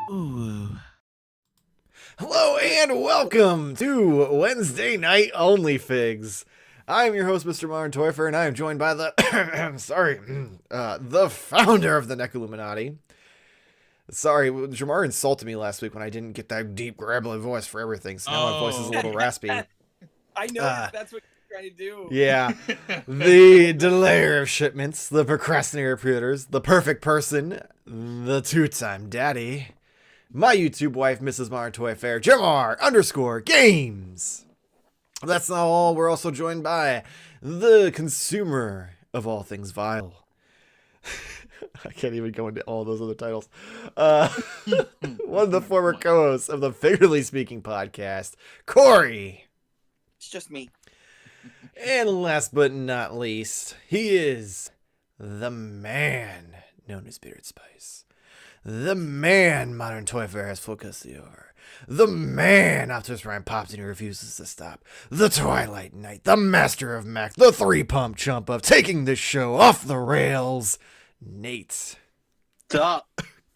Ooh. Hello and welcome to Wednesday Night Onlyfigs. I'm your host, Mr. Modern Toyfer, and I am joined by the the founder of the Neck Illuminati. Sorry, Jamar insulted me last week when I didn't get that deep, gravelly voice for everything, so now my voice is a little raspy. I know that's what you're trying to do. Yeah. The delayer of shipments, the procrastinator recruiters, the perfect person, the two-time daddy, my YouTube wife, Mrs. Modern Toy Fair, Jamar_Games. That's not all. We're also joined by the consumer of all things vile. I can't even go into all those other titles. One of the former co-hosts of the Figuratively Speaking podcast, Corey. It's just me. And last but not least, he is the man known as Bearded Spice. The man Modern Toy Fair has full custody over. The man Optimus Prime pops and he refuses to stop. The Twilight Knight, the master of Mac, the three-pump chump of taking this show off the rails, Nate. Duh.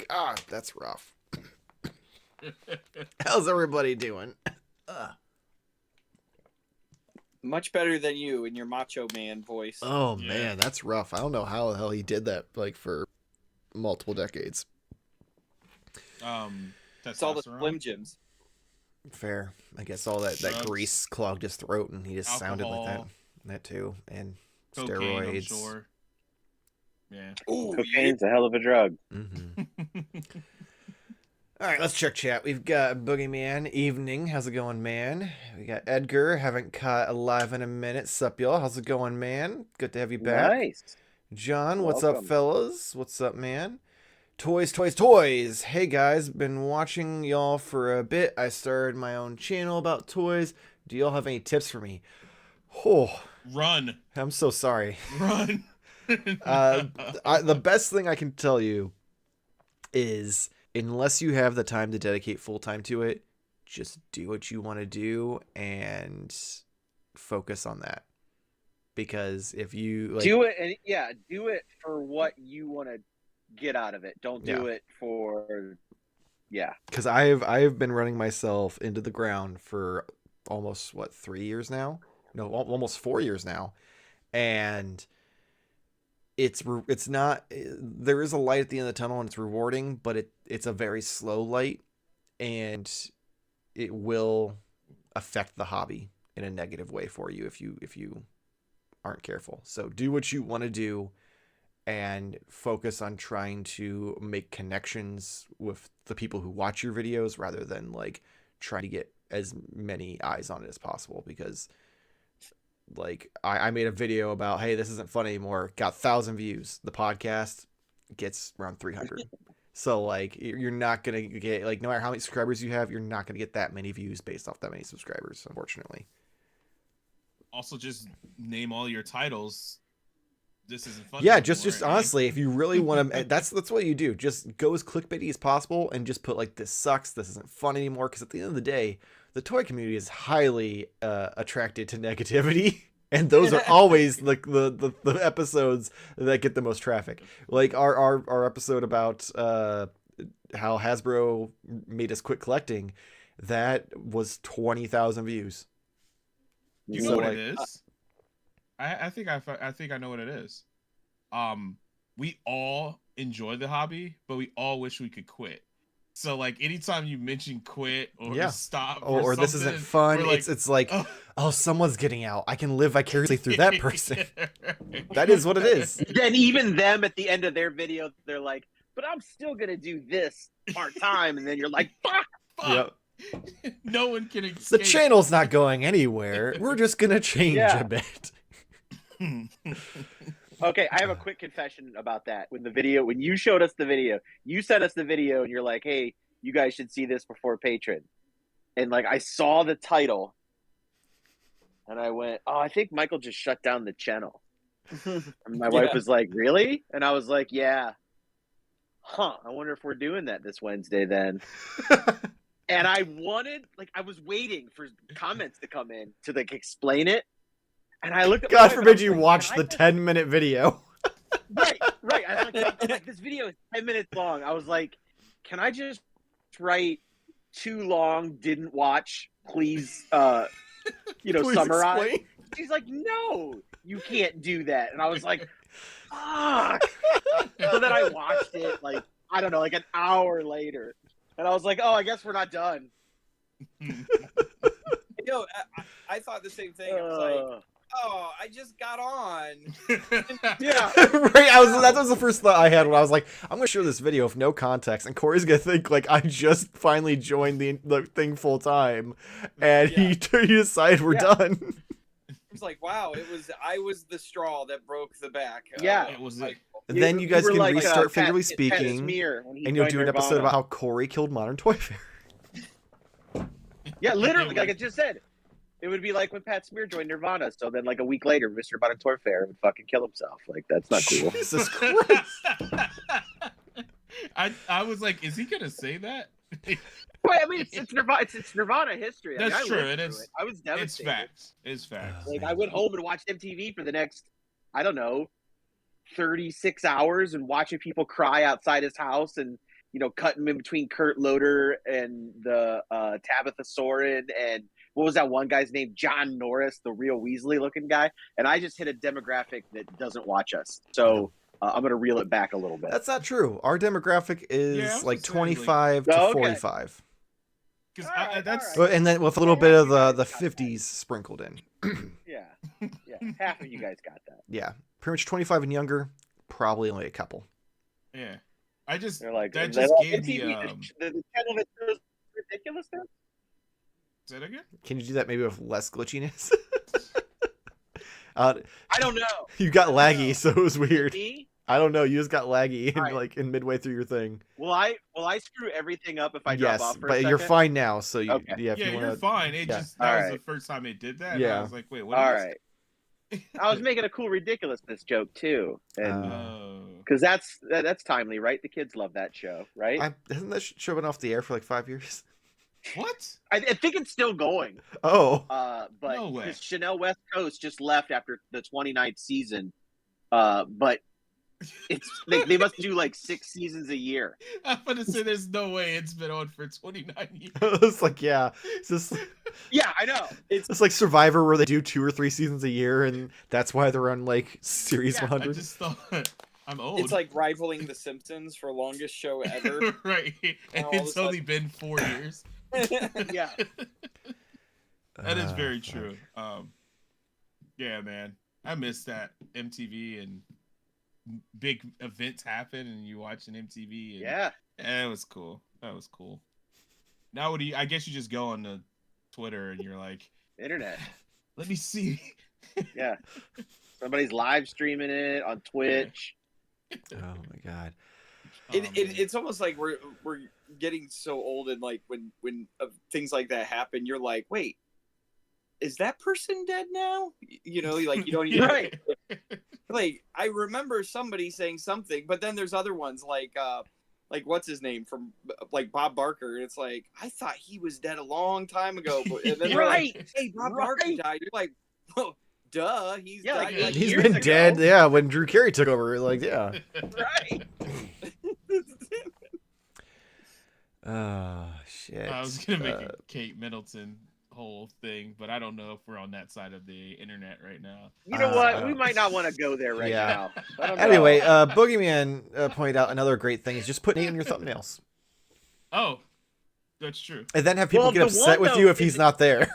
God, that's rough. How's everybody doing? Much better than you in your macho man voice. Oh, man, that's rough. I don't know how the hell he did that, like, for multiple decades. It's all the Slim Jims. Fair. I guess all that grease clogged his throat and he just sounded like that. That too. And cocaine, steroids. I'm sure. Yeah. Ooh, Cocaine's a hell of a drug. Mm-hmm. All right, let's check chat. We've got Boogeyman. Evening. How's it going, man? We got Edgar. Haven't caught alive in a minute. Sup, y'all? How's it going, man? Good to have you back. Nice. John, what's up, Welcome. fellas? What's up, man? Toys. Hey, guys. Been watching y'all for a bit. I started my own channel about toys. Do y'all have any tips for me? Oh, Run. I'm so sorry. Run. The best thing I can tell you is, unless you have the time to dedicate full time to it, just do what you want to do and focus on that. Because if you do it, and do it for what you want to get out of it. Don't do it for, Because I've been running myself into the ground for almost 3 years now. No, almost 4 years now, and it's not. There is a light at the end of the tunnel, and it's rewarding, but it's a very slow light, and it will affect the hobby in a negative way for you if you aren't careful. So do what you want to do and focus on trying to make connections with the people who watch your videos rather than like trying to get as many eyes on it as possible. Because like I made a video about, hey, this isn't fun anymore, got 1,000 views. The podcast gets around 300. So like you're not gonna get, like, no matter how many subscribers you have, you're not gonna get that many views based off that many subscribers, unfortunately. Also, just name all your titles. This isn't fun. Yeah, anymore, just honestly, if you really want to, that's what you do. Just go as clickbaity as possible and just put like, this sucks, this isn't fun anymore. Because at the end of the day, the toy community is highly attracted to negativity, and those are always like the episodes that get the most traffic. Like our episode about how Hasbro made us quit collecting, that was 20,000 views. You know what it is? I think I know what it is. We all enjoy the hobby, but we all wish we could quit. So like anytime you mention quit or stop or this isn't fun, like, it's like, oh, someone's getting out. I can live vicariously through that person. That is what it is. Then even them at the end of their video, they're like, but I'm still going to do this part-time. And then you're like, fuck. Yep. No one can escape. The channel's not going anywhere. We're just going to change a bit. Okay, I have a quick confession about that. When you showed us the video, you sent us the video and you're like, hey, you guys should see this before Patreon. And like, I saw the title and I went, oh, I think Michael just shut down the channel. And my wife was like, really? And I was like, yeah. I wonder if we're doing that this Wednesday then. And I was waiting for comments to come in to like explain it. And I looked at God forbid you watch the 10-minute video. Right. I was like, this video is 10 minutes long. I was like, can I just write too long, didn't watch. Please, Please summarize. explain. She's like, no, you can't do that. And I was like, fuck. So then I watched it, like, I don't know, like an hour later. And I was like, oh, I guess we're not done. I thought the same thing. I was like, oh, I just got on. Yeah. Right. That was the first thought I had when I was like, I'm gonna show this video with no context, and Corey's gonna think like I just finally joined the thing full time, and he decided we're done. It's like, wow, I was the straw that broke the back. Yeah. It was like, And then you guys can like, restart Pat Figuratively Speaking, Smear and you'll do an episode about how Corey killed Modern Toy Fair. Yeah, literally, like I just said. It would be like when Pat Smear joined Nirvana. So then, like a week later, Mr. Modern Toy Fair would fucking kill himself. Like, that's not cool. Jesus Christ. I was like, is he gonna say that? Well, I mean, it's Nirvana. It's Nirvana history. That's I mean, true. It It is. I was devastated. It's facts. Like, I went home and watched MTV for the next, I don't know, 36 hours and watching people cry outside his house and, cutting in between Kurt Loder and the Tabitha Soren and what was that one guy's name? John Norris, the real Weasley looking guy. And I just hit a demographic that doesn't watch us. So I'm going to reel it back a little bit. That's not true. Our demographic is like 25 to 45. Because that's And then with a little bit of the 50s sprinkled in. Yeah. Half of you guys got that. Yeah. Pretty much 25 and younger, probably only a couple. Yeah. They're like, that just gave me the channel that shows ridiculousness. Say it again? Can you do that maybe with less glitchiness? I don't know. You got laggy, so it was weird. Me? I don't know. You just got laggy Right. in midway through your thing. Will I screw everything up if I drop off for a but second? you're fine now. So Okay. if you you're fine. It just that was the first time it did that. Yeah. I was like, wait, what? All right. I was making a cool ridiculousness joke too, and Oh. because that's timely, right? The kids love that show, right? Hasn't that show been off the air for like 5 years? What? I think it's still going. Oh. But No way. because Chanel West Coast just left after the 29th season. But it's they must do like 6 seasons a year. I'm gonna say there's no way it's been on for 29 years. It's like, yeah. It's just Yeah, I know. it's like Survivor where they do 2 or 3 seasons a year, and that's why they're on like series Yeah, 100. I just thought I'm old. it's like rivaling The Simpsons for longest show ever. Right. And all of a it's only been 4 years. Yeah. That is very true. Yeah, man. I miss that MTV and big events happen and you watch an MTV. And, Yeah. It was cool. That was cool. Now what do you? I guess you just go on the Twitter and you're like, Internet. let me see. Yeah. Somebody's live streaming it on Twitch. Oh my god. It's almost like we're getting so old, and like when things like that happen, you're like, wait, is that person dead now? You don't even Right. like I remember somebody saying something, but then there's other ones like what's his name from like Bob Barker, and it's like I thought he was dead a long time ago, but and then they're Right. like, hey, Bob Barker died. You're like, well, duh, he's Yeah, died. like He's years been ago. dead, yeah, when Drew Carey took over. Like, yeah. Right. Oh, shit. I was gonna make a Kate Middleton whole thing, but I don't know if we're on that side of the internet right now. You know what? We might not want to go there right Yeah. now. I don't know. Anyway, Boogeyman pointed out another great thing is just put Nate in your thumbnails. Oh, that's true. And then have people Well, get the upset one, with though, you if is he's it- not there.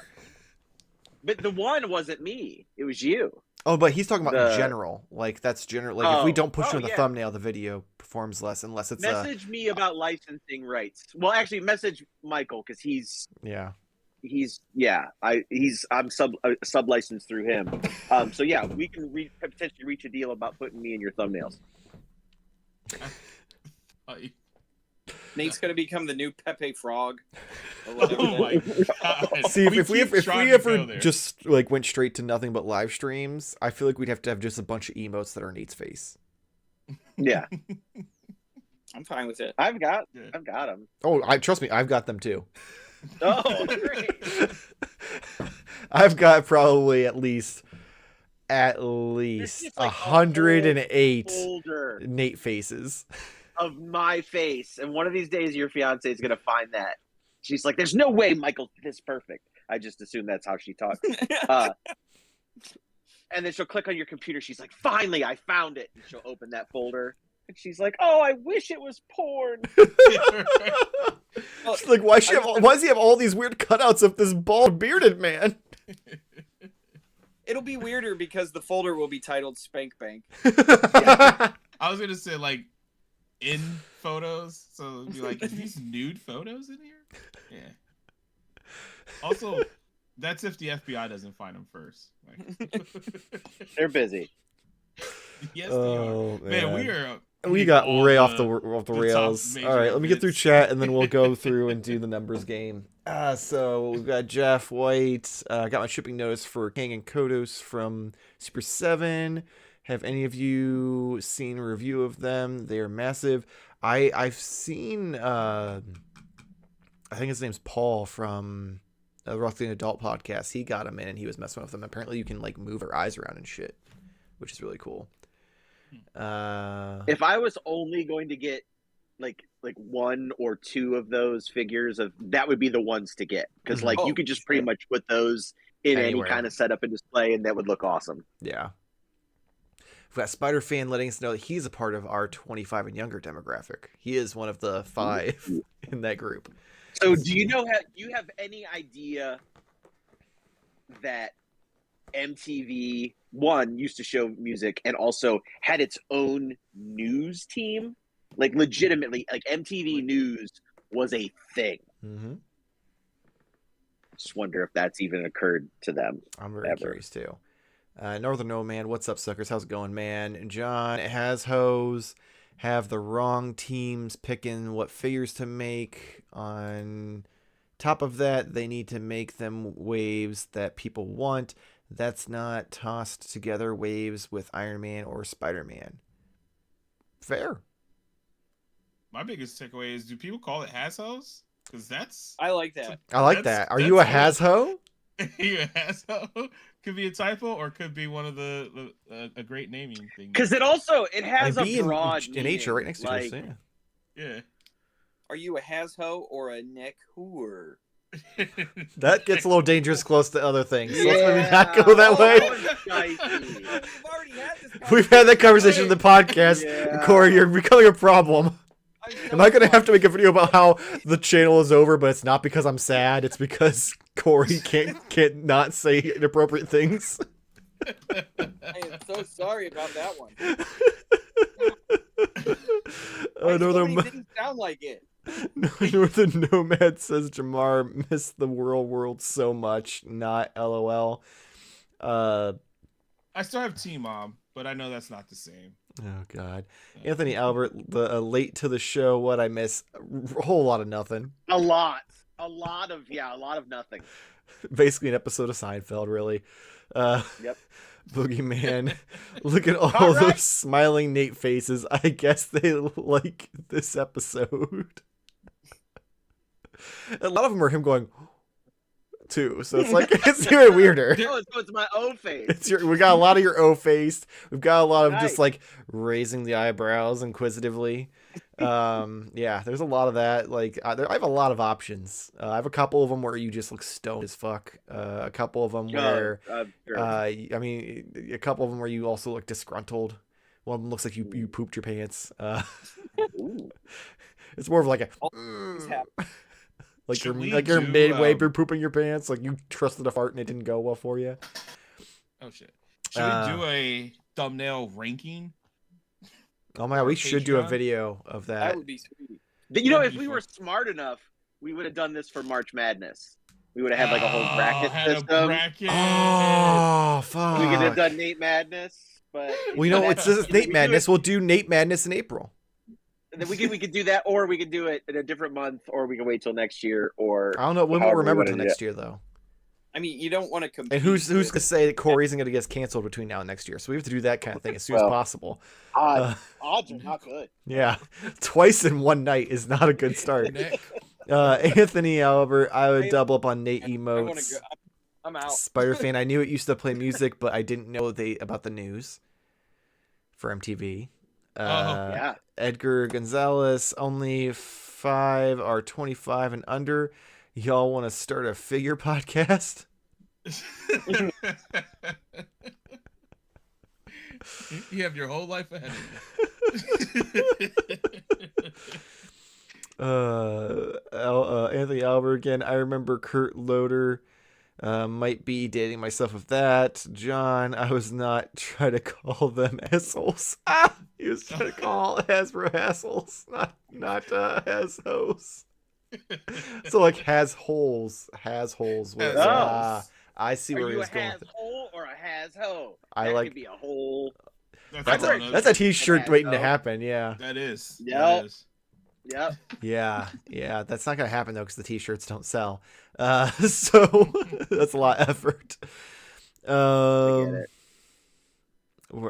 But the one wasn't me. It was you. Oh, but he's talking about in The- general. Like, that's general. Like, if we don't push you in the yeah. thumbnail, the video performs less unless it's Message me about licensing rights. Well, actually, message Michael because yeah. I'm sub licensed through him. So yeah, we can potentially reach a deal about putting me in your thumbnails. Nate's gonna become the new Pepe Frog. Or whatever. Oh my god. See, if we keep trying to ever go there. just like went straight to nothing but live streams, I feel like we'd have to have just a bunch of emotes that are Nate's face. Yeah, I'm fine with it. I've got Good. them. Oh, trust me, I've got them too. Oh, great. I've got probably at least It's just like a 108 Folder. Nate faces. of my face, and one of these days your fiance is gonna find that. She's like, "There's no way Michael's this perfect." I just assume that's how she talks. And then she'll click on your computer. She's like, "Finally, I found it." And she'll open that folder, and she's like, "Oh, I wish it was porn." She's like, why does he have all these weird cutouts of this bald bearded man? It'll be weirder because the folder will be titled Spank Bank. I was gonna say like in photos, so it'd be like, is these nude photos in here? Yeah. Also, that's if the FBI doesn't find them first. Like... They're busy. Yes, they are. Man, we got way off the rails. All right, let me get through chat and then we'll go through and do the numbers game. So we've got Jeff White. Got my shipping notice for Kang and Kodos from Super 7. Have any of you seen a review of them? They are massive. I've seen. I think his name's Paul from the Roughly Adult podcast. He got him in and he was messing with them. Apparently, you can like move her eyes around and shit, which is really cool. If I was only going to get like one or two of those figures, that would be the ones to get, because like you could just pretty much put those in anywhere. Any kind of setup and display, and that would look awesome. Yeah. We've got Spider Fan letting us know that he's a part of our 25 and younger demographic. He is one of the 5 in that group. So do you have any idea that MTV used to show music and also had its own news team? Like legitimately, like MTV News was a thing. Mm-hmm. Just wonder if that's even occurred to them. I'm very curious too. Northern Nomad, what's up, suckers? How's it going, man? John has hoes. Have the wrong teams picking what figures to make. On top of that, they need to make them waves that people want. That's not tossed together waves with Iron Man or Spider-Man. Fair. My biggest takeaway is, do people call it has-hoes? Because that's... I like that. I like that. Are you a has-ho? You a has-ho? Could be a typo, or could be one of the a great naming thing. Because it has a broad in nature right next to us. Yeah. Are you a has-ho or a neck whore? That gets a little dangerous close to other things. So let's maybe not go that way. We've had that conversation in the podcast. Yeah. Corey, you're becoming a problem. Am I going to have to make a video about how the channel is over, but it's not because I'm sad. It's because Corey can't not say inappropriate things. I am so sorry about that one. Didn't sound like it. Northern Nomad says Jamar missed the world so much. Not LOL. I still have T-Mom, but I know that's not the same. Oh God, Anthony Albert, the late to the show. What I miss? A whole lot of nothing. A lot of nothing. Basically, an episode of Seinfeld, really. Yep. Boogeyman, look at all those smiling Nate faces. I guess they like this episode. A lot of them are him going too, so it's like it's even weirder. No, it's my O face. We got a lot of your O face. We've got a lot of just like raising the eyebrows inquisitively. Yeah, there's a lot of that. Like I have a lot of options. I have a couple of them where you just look stoned as fuck. A couple of them where, sure. I mean, a couple of them where you also look disgruntled. One of them looks like you pooped your pants. It's more of like a. Like you're midway through pooping your pants, like you trusted a fart and it didn't go well for you. Oh shit! Should we do a thumbnail ranking? Oh my God, we should do a video of that. That would be sweet. You know, if we were smart enough, we would have done this for March Madness. We would have had like a whole bracket system. Oh fuck! We could have done Nate Madness, but we know it's Nate Madness. We'll do Nate Madness in April. And then we could do that, or we could do it in a different month, or we can wait till next year, or I don't know. We won't remember till next year, though. I mean, you don't want to compete. And who's to say that Corey isn't going to get canceled between now and next year? So we have to do that kind of thing as soon as possible. Odds are not good. Yeah, twice in one night is not a good start. Anthony Albert, I would double up on Nate emotes. I'm out. Spider Fan, I knew it used to play music, but I didn't know about the news for MTV. Yeah. Edgar Gonzalez, only 5 are 25 and under. Y'all want to start a figure podcast? You have your whole life ahead of you. Anthony Albert again. I remember Kurt Loder. Might be dating myself with that. John, I was not trying to call them assholes. He was trying to call Hasbro assholes, not has-hoes. So like has holes. Oh. I see where Are he you a was going with it. has-hole or a has-ho? I That like- could be a hole. That's a t-shirt Has waiting to ho. happen. Yeah. That is. Yep. That is. Yep. Yeah. That's not gonna happen though because the t-shirts don't sell. So that's a lot of effort. I get it.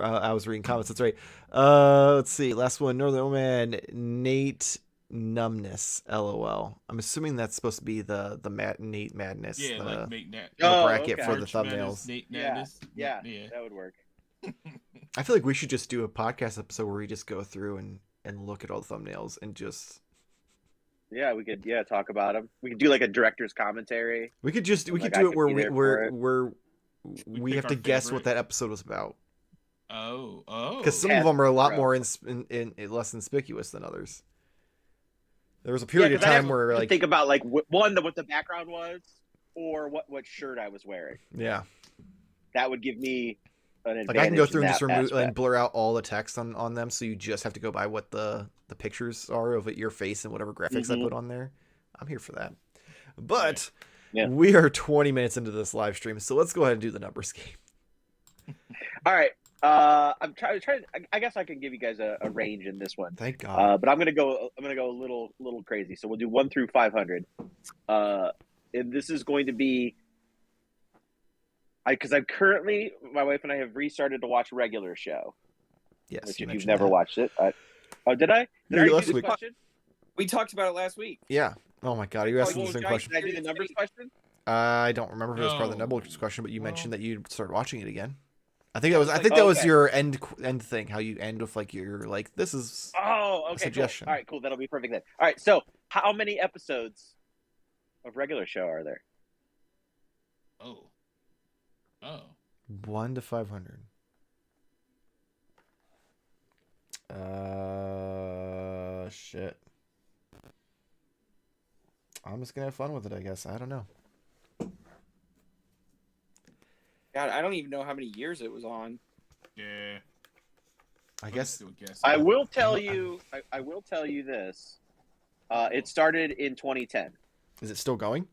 I was reading comments. That's right. Let's see. Last one. Northern Man. Nate Numbness. LOL. I'm assuming that's supposed to be the Nate Madness. Yeah, the, like make that. the Oh, bracket okay. for the March thumbnails. Madness, Nate Yeah. Madness. Yeah. Yeah. That would work. I feel like we should just do a podcast episode where we just go through and look at all the thumbnails and just. Yeah, we could. Yeah, talk about them. We could do like a director's commentary. We could do Like, it I where could be there for we pick have our to guess favorite. what that episode was about. Oh. Because some Yeah, of them are a lot bro. more in less conspicuous than others. There was a period of 'cause I time have where to like think about like what the background was, or what shirt I was wearing. yeah, That would give me an advantage. like I can go through in and just that remove aspect. and blur out all the text on them, so you just have to go by what the pictures are of your face and whatever graphics I Mhm. put on there. I'm here for that. But Yeah. we are 20 minutes into this live stream, so let's go ahead and do the numbers game. All right. I'm trying. I guess I can give you guys a range in this one. Thank God. But I'm gonna go a little crazy. So we'll do 1 through 500. And this is going to be because I'm currently, my wife and I have restarted to watch Regular Show. Yes, Which you if you've mentioned never that. watched it, oh, did I? Did Yeah, I already last do this week. question? We talked about it last week. Yeah. Oh my God, are you asking well, the same guys, question? Did I do the numbers question? I don't remember if it was part of the No. numbers question, but you Well- mentioned that you'd start watching it again. I think that was. I think Oh, that was okay. your end thing. How you end with like you're like this is. Oh, okay. Cool. suggestion. All right, cool. That'll be perfect then. All right. So, how many episodes of Regular Show are there? Oh. 1 to 500. Shit. I'm just gonna have fun with it, I guess. I don't know. God, I don't even know how many years it was on. Yeah. I guess. I will tell you. I will tell you this. It started in 2010. Is it still going?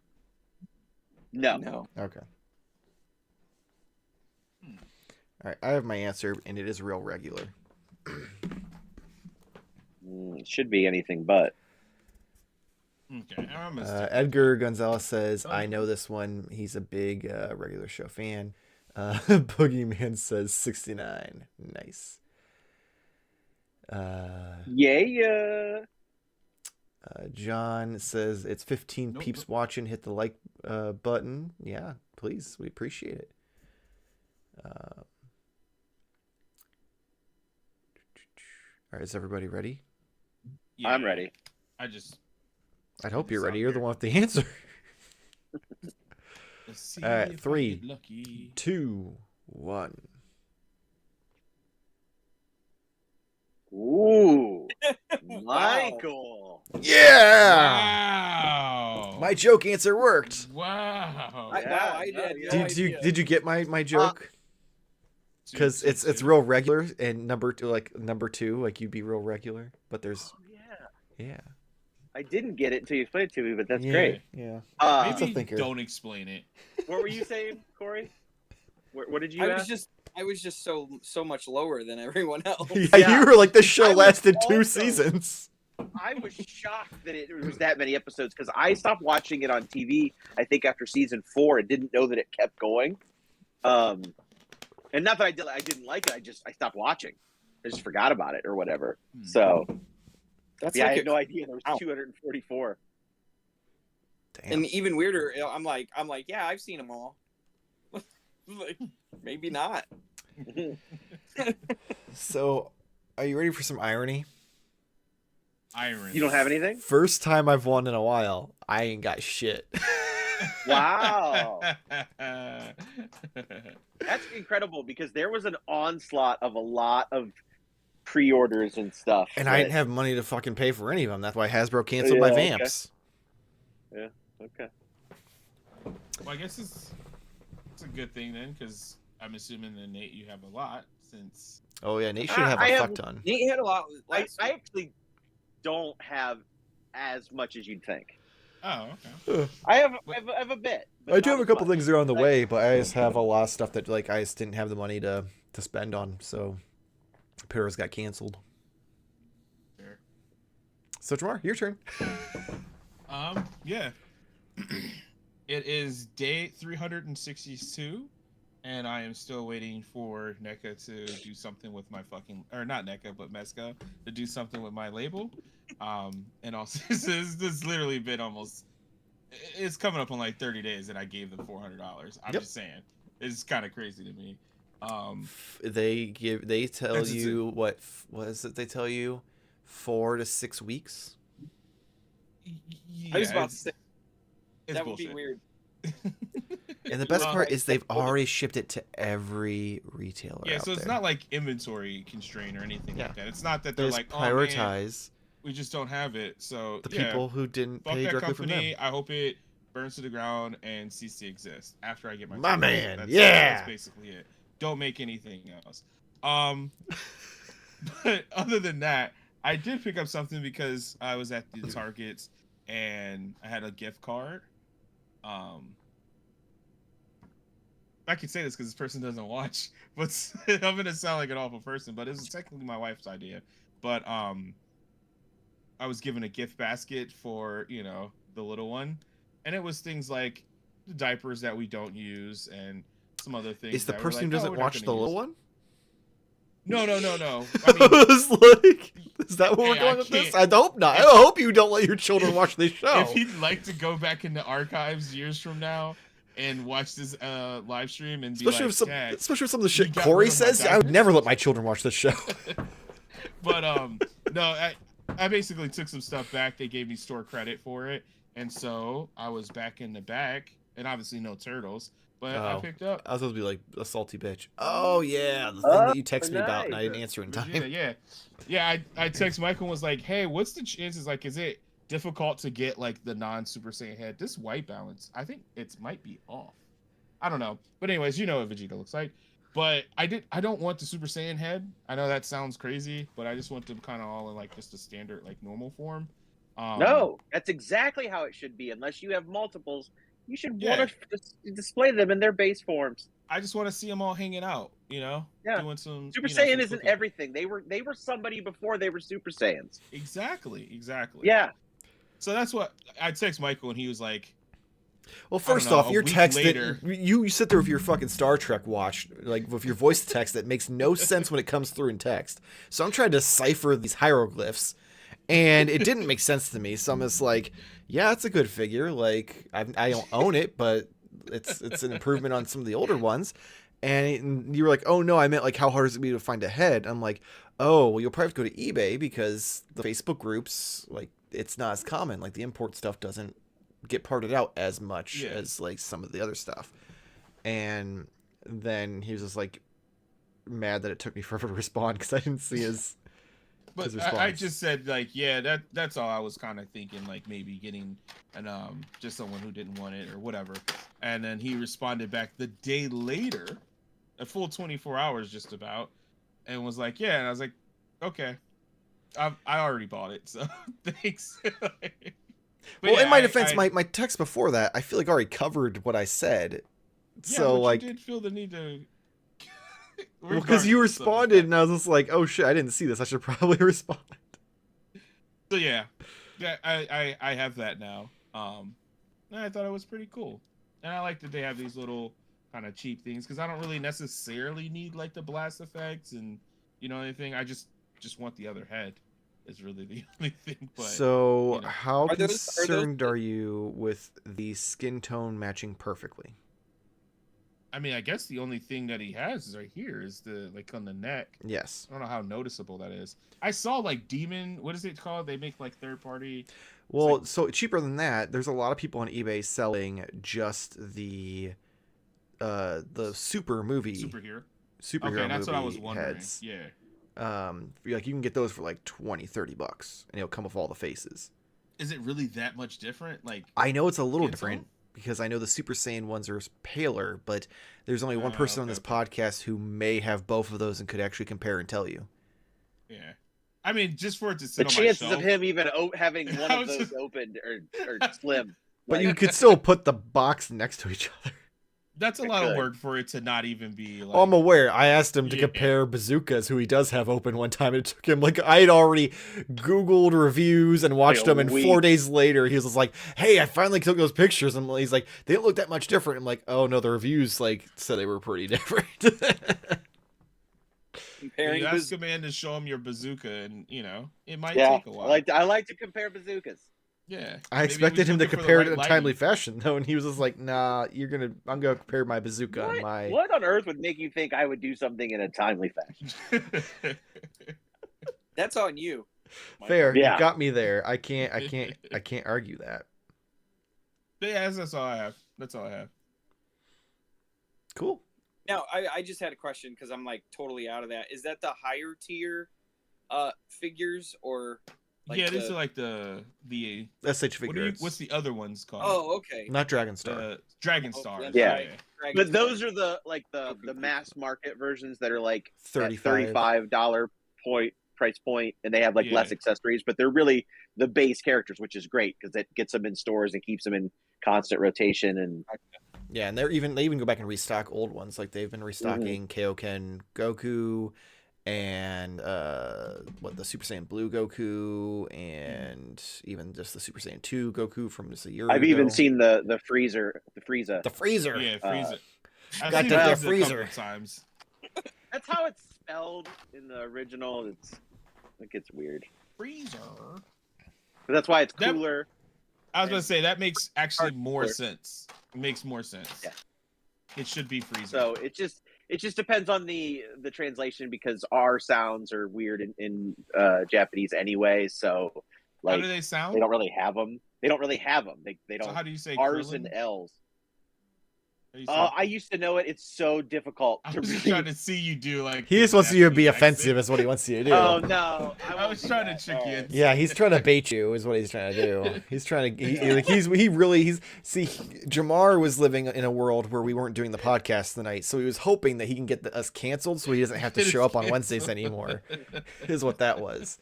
No. No. Okay. All right, I have my answer, and it is real regular. It should be anything but. Okay. I'm gonna Edgar Gonzalez says, "I know this one. He's a big regular show fan." Boogeyman says 69. Nice. Yeah. John says it's 15 Nope. peeps watching. Hit the like button. Yeah, please. We appreciate it. All right, is everybody ready? Yeah. I'm ready. I hope you're Sound ready. You're the good. one with the answer. Let's see All right, if I 3, get lucky. 2, 1. Ooh. Michael. Yeah. Wow. My joke answer worked. Wow. I, Yeah, wow, I no, did. yeah. No Did you idea. did you get my joke? Because it's real regular and number two like you'd be real regular, but there's Oh, yeah. yeah. I didn't get it until you explained it to me, but that's Yeah, great. Yeah. It's a Maybe thinker. don't explain it. What were you saying, Corey? What did you I ask? was just so much lower than everyone else. Yeah, Yeah. you were like this show I was lasted 2 also- seasons. I was shocked that it was that many episodes because I stopped watching it on TV. I think after season 4, and didn't know that it kept going. And not that I didn't like it. I stopped watching. I just forgot about it or whatever. So That's yeah, I like had no idea there was Ow. 244. Damn. And even weirder, I'm like, yeah, I've seen them all. Like, maybe not. So Are you ready for some irony? Iron. You don't have anything? First time I've won in a while. I ain't got shit. Wow. That's incredible because there was an onslaught of a lot of pre-orders and stuff. And I didn't have money to fucking pay for any of them. That's why Hasbro canceled my Vamps. Yeah, okay. Well, I guess it's a good thing then, because I'm assuming that Nate, you have a lot since. Oh yeah, Nate should have a fuck ton. Nate had a lot. I actually don't have as much as you'd think. Oh, okay. I have a bit. I do have a couple things that are on the way, but I just have a lot of stuff that like I just didn't have the money to spend on, so Paris got canceled. Sure. So Jamar, your turn. Yeah. It is day 362, and I am still waiting for NECA to do something with my or not NECA, but Mezca to do something with my label. And also, this literally been almost, it's coming up on like 30 days that I gave them $400. I'm just saying, it's kind of crazy to me. They tell you what is it? They tell you 4 to 6 weeks. Yeah, I was about to say that would bullshit. be weird. And the best part is they've already shipped it to every retailer. Yeah, out so it's there. not like inventory constraint or anything like that. It's not that they're Just like, prioritize we just don't have it. So the people who didn't fuck pay that directly from them. company. I hope it burns to the ground and cease to exist after I get my. My man, that's basically it. Don't make anything else. But other than that, I did pick up something because I was at the Targets and I had a gift card. I can say this because this person doesn't watch, but I'm gonna sound like an awful person. But it was technically my wife's idea. But I was given a gift basket for the little one, and it was things like the diapers that we don't use and some other things. Is the person who doesn't watch the little one? No. I mean, I was like, is that what we're going with this? I hope not. I hope you don't let your children watch this show. If you'd like to go back in the archives years from now and watch this live stream and be especially with some of the shit got Corey rid of my says, I would never let my children watch this show. But no, I basically took some stuff back. They gave me store credit for it, and so I was back in the back, and obviously no turtles. But I picked up. I was supposed to be like a salty bitch. Oh yeah, the thing that you texted me about, and I didn't answer in time. Yeah. I texted Michael and was like, "Hey, what's the chances? Like, is it difficult to get like the non-Super Saiyan head? This white balance, I think it might be off. I don't know. But anyways, you know what Vegeta looks like. But I don't want the Super Saiyan head. I know that sounds crazy, but I just want them kind of all in like just a standard like normal form. No, that's exactly how it should be. Unless you have multiples, you should want to display them in their base forms. I just want to see them all hanging out, doing some. Super Saiyan isn't everything. They were somebody before they were Super Saiyans. Exactly. Yeah. So that's what I text Michael, and he was like, "Well, first off, your text that you sit there with your fucking Star Trek watch, like with your voice text that makes no sense when it comes through in text. So I'm trying to decipher these hieroglyphs, and it didn't make sense to me. So I'm just like, yeah, it's a good figure. Like I don't own it, but it's an improvement on some of the older ones. And you were like, oh no, I meant like how hard is it be to find a head? I'm like, oh, well, you'll probably have to go to eBay because the Facebook groups, like, it's not as common. Like the import stuff doesn't get parted out as much as like some of the other stuff. And then he was just like mad that it took me forever to respond because I didn't see his. But I just said like, yeah, that's all I was kind of thinking, like maybe getting an just someone who didn't want it or whatever. And then he responded back the day later, a full 24 hours just about, and was like, yeah. And I was like, okay, I already bought it, so thanks. Well, yeah, in my defense, my text before that, I feel like already covered what I said. Yeah, so but like, you did feel the need to. Well, because you responded, and I was just like, "Oh shit, I didn't see this. I should probably respond." So yeah, I have that now. And I thought it was pretty cool, and I like that they have these little kind of cheap things because I don't really necessarily need like the blast effects and anything. I just want the other head. Is really the only thing. But so, how concerned are you with the skin tone matching perfectly? I mean, I guess the only thing that he has is right here is the like on the neck. Yes. I don't know how noticeable that is. I saw like Demon. What is it called? They make like third party. Well, like, so cheaper than that, there's a lot of people on eBay selling just the super movie superhero. superhero Okay, that's movie what I was wondering. heads. Yeah. Like you can get those for like $20-$30 and it'll come with all the faces. Is it really that much different? Like, I know it's a little Skin different tone? because I know the Super Saiyan ones are paler, but there's only one person on okay, this podcast who may have both of those and could actually compare and tell you. yeah. I mean, just for it to The sit on my chances shelf. of him even having one I of was those just- opened are slim. But Like, you could still put the box next to each other. That's a It lot of could. work for it to not even be like. Oh, I'm aware. I asked him to Yeah. compare bazookas, who he does have open one time. It took him like I had already Googled reviews and watched Like a them, and week. 4 days later he was just like, "Hey, I finally took those pictures." And he's like, "They don't look that much different." I'm like, "Oh no, the reviews like said they were pretty different." Comparing You ask his, a man to show him your bazooka, and it might yeah, take a while. I like to compare bazookas. Yeah, I Maybe he expected was him to looking for the compare it right in a timely lighting. fashion though, and he was just like, "Nah, I'm gonna compare my bazooka and my." What on earth would make you think I would do something in a timely fashion? that's on you. Michael. Fair, Yeah. you got me there. I can't argue that. But yeah, that's all I have. That's all I have. Cool. Now, I just had a question because I'm like totally out of that. Is that the higher tier figures or like yeah, these the- are like the SH figures. what's the other ones called? Oh, okay. Not Dragon Star. The Dragon Oh, Stars. that's Yeah. right. Dragon But those Star. are the mass market versions that are like that 35. $35 price point, and they have like Yeah. less accessories, but they're really the base characters, which is great because it gets them in stores and keeps them in constant rotation. And Yeah, and they even go back and restock old ones. Like they've been restocking Kaioken Goku and the Super Saiyan Blue Goku and even just the Super Saiyan 2 Goku from just a year I've ago. even seen the Frieza. the freezer. Yeah, Frieza. I've got seen the Frieza a freezer. couple times. That's how it's spelled in the original. It gets weird, Freezer. but that's why it's That- cooler. I was gonna say that makes actually more Cooler. sense. It makes more sense. Yeah. It should be Frieza. So it just depends on the translation because our sounds are weird in Japanese anyway. So how like do they sound? they don't really have them. They don't really have them. They So don't. how do you say R's Krillin? and L's. How do you say- I used to know it. It's so difficult I to was just read. trying to see you do like. He just the wants you to be Japanese offensive, accent. is what he wants you to do. Oh no! I won't was do trying that. to trick you. Alright. Yeah, he's trying to bait you, is what he's trying to do. He's trying to. Jamar was living in a world where we weren't doing the podcast tonight, so he was hoping that he can get us canceled, so he doesn't have to Get us show up on Wednesdays canceled. anymore. Is what that was.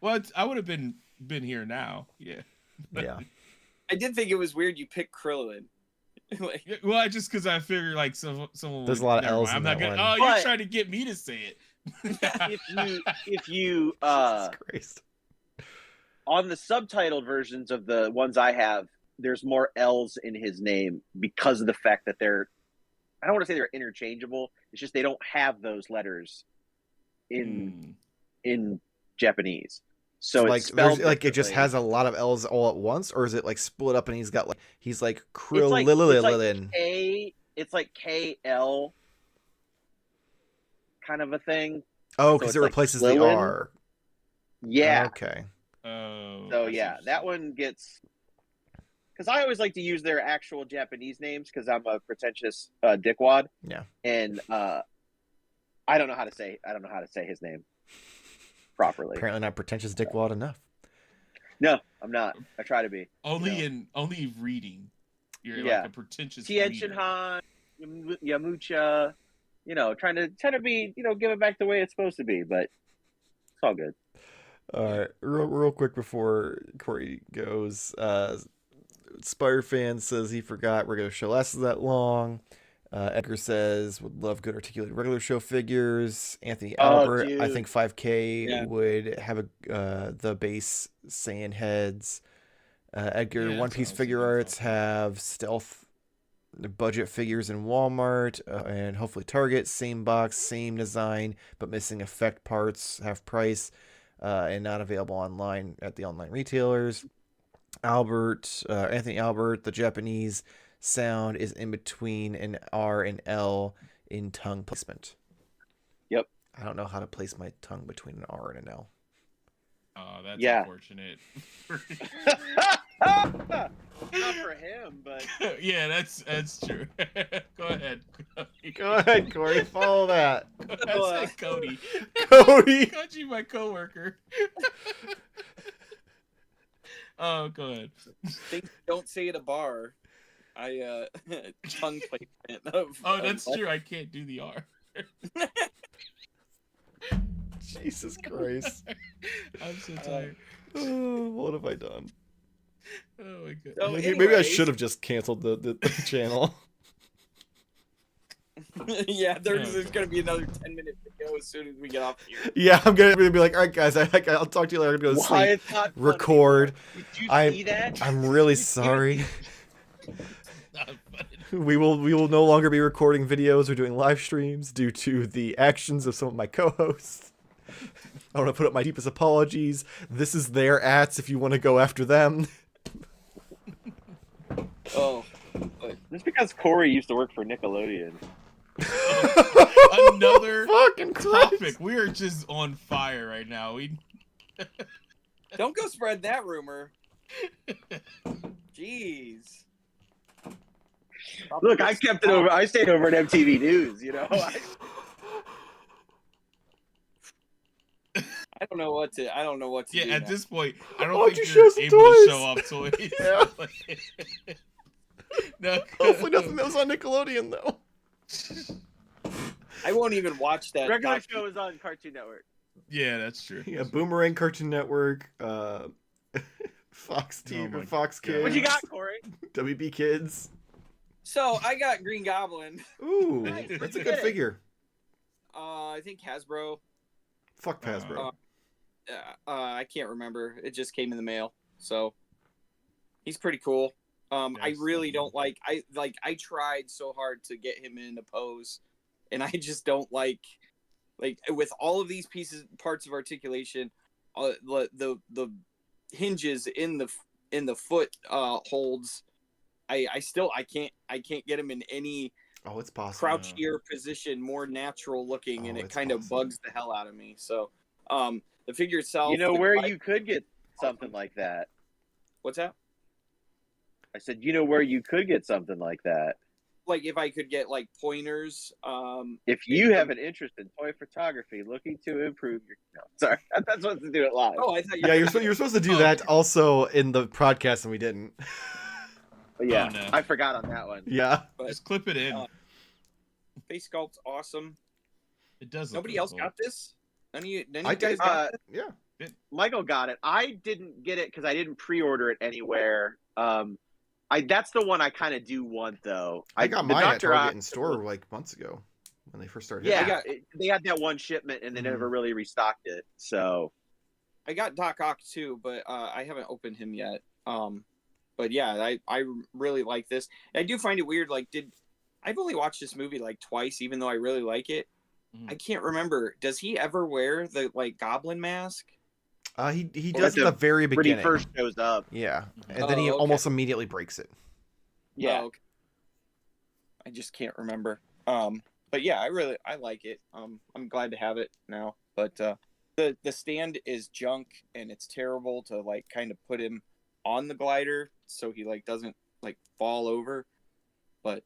Well, I would have been here now. Yeah. Yeah. I did think it was weird you picked Krillin. Like, Yeah, well, just because I figured like someone. There's would- a lot of never L's mind. in I'm not that gonna. one. Oh, you're But- trying to get me to say it. if you Jesus Christ. on the subtitled versions of the ones I have, there's more L's in his name because of the fact that they're. I don't want to say they're interchangeable. It's just they don't have those letters in Japanese. So like, it's spelled it just differently. has a lot of L's all at once, or is it like split up and he's like It's like Krillin? It's like KL kind of a thing. Oh, so because it's it like replaces the Krillin. R. Yeah. Okay. Oh. So I see yeah, what you're that saying. one gets because I always like to use their actual Japanese names because I'm a pretentious dickwad. Yeah. And I don't know how to say his name properly. Apparently not pretentious dickwad enough. No, I'm not. I try to be. Only reading. You're Yeah. like a pretentious Tien reader. Han, Yamucha, trying to be, give it back the way it's supposed to be, but it's all good. All right, real quick before Corey goes, Spire fan says he forgot regular show lasted that long. Edgar says would love good articulated regular show figures. Anthony Albert, I dude. think 5K Yeah. would have the base Saiyan heads. Edgar, Yeah, One that's Piece what I was figure thinking arts about. have stealth budget figures in Walmart and hopefully Target. Same box, same design, but missing effect parts, half price, and not available online at the online retailers. Anthony Albert, the Japanese sound is in between an R and L in tongue placement. Yep. I don't know how to place my tongue between an R and an L. Oh, that's Yeah. unfortunate. Not for him, but Yeah, that's true. Go ahead. Go ahead, Corey. Follow that. I said Cody. Cody. Koji, my coworker. Oh, go ahead. Things you don't say at a bar. I tongue placement of. Oh, that's true. I can't do the R. Jesus Christ. I'm so tired. Oh, what have I done? Oh my god. So Maybe I anyways- should have just canceled the channel. Yeah, there's gonna be another 10-minute video as soon as we get off here. Yeah, I'm gonna be like, all right, guys, I'll talk to you later. I'm gonna go to why sleep. it's not funny Record. anymore. Did you I'm- see that? I'm really sorry. Not funny. We will no longer be recording videos or doing live streams due to the actions of some of my co-hosts. I want to put up my deepest apologies. This is their ats if you want to go after them. Oh, Just because Corey used to work for Nickelodeon. Another Fucking Christ. topic. We are just on fire right now. We don't go spread that rumor. Jeez. Look, I kept it over. I stayed over at MTV News. You know. I don't know what to. yeah, do at now. this point, I don't Why don't think you you're show able some to toys? show off toys. No, Hopefully nothing that was on Nickelodeon though. I won't even watch that. Regular docu- show is on Cartoon Network. Yeah, that's true. Yeah, Boomerang Cartoon Network, Fox Oh TV, my Fox God. Kids. What you got, Corey? WB Kids. So I got Green Goblin. Ooh, Nice. that's a You good did it. figure. I think Hasbro. Fuck Hasbro. I can't remember. It just came in the mail, so he's pretty cool. I Nice. really don't like. I tried so hard to get him in a pose, and I just don't like with all of these parts of articulation, the hinges in the foot holds. I can't get him in any Oh, it's possible. crouchier position, more natural looking, and Oh, it it's kind of possible. bugs the hell out of me. So, the figure itself. You know the where vibe- you could get something like that. What's that? I said, you know where you could get something like that. Like if I could get like pointers. If you have an interest in toy photography, looking to improve your. No, sorry, that's supposed to do it live. Oh, I thought you. Yeah, you're supposed to do Oh. that also in the podcast, and we didn't. But yeah, Oh, no. I forgot on that one. Yeah. Just clip it in. Face sculpt's awesome. It does. Look Nobody else cool. got this. None of you I guys did. got this? Yeah. Michael got it. I didn't get it because I didn't pre-order it anywhere. That's the one I kind of do want though. I got the mine at Dr. Target Ock- in store like months ago when they first started. Yeah, I got- they had that one shipment and they never really restocked it. So I got Doc Ock too, but I haven't opened him yet. But yeah, I really like this. I do find it weird. Like, I've only watched this movie like twice, even though I really like it. Mhm. I can't remember. Does he ever wear the like goblin mask? He Well, does at at the very when he beginning. first shows up, Yeah, and Oh, then he okay. almost immediately breaks it. yeah. Oh, okay. I just can't remember. But yeah, I like it. I'm glad to have it now. But the stand is junk and it's terrible to like kind of put him on the glider so he like doesn't like fall over. But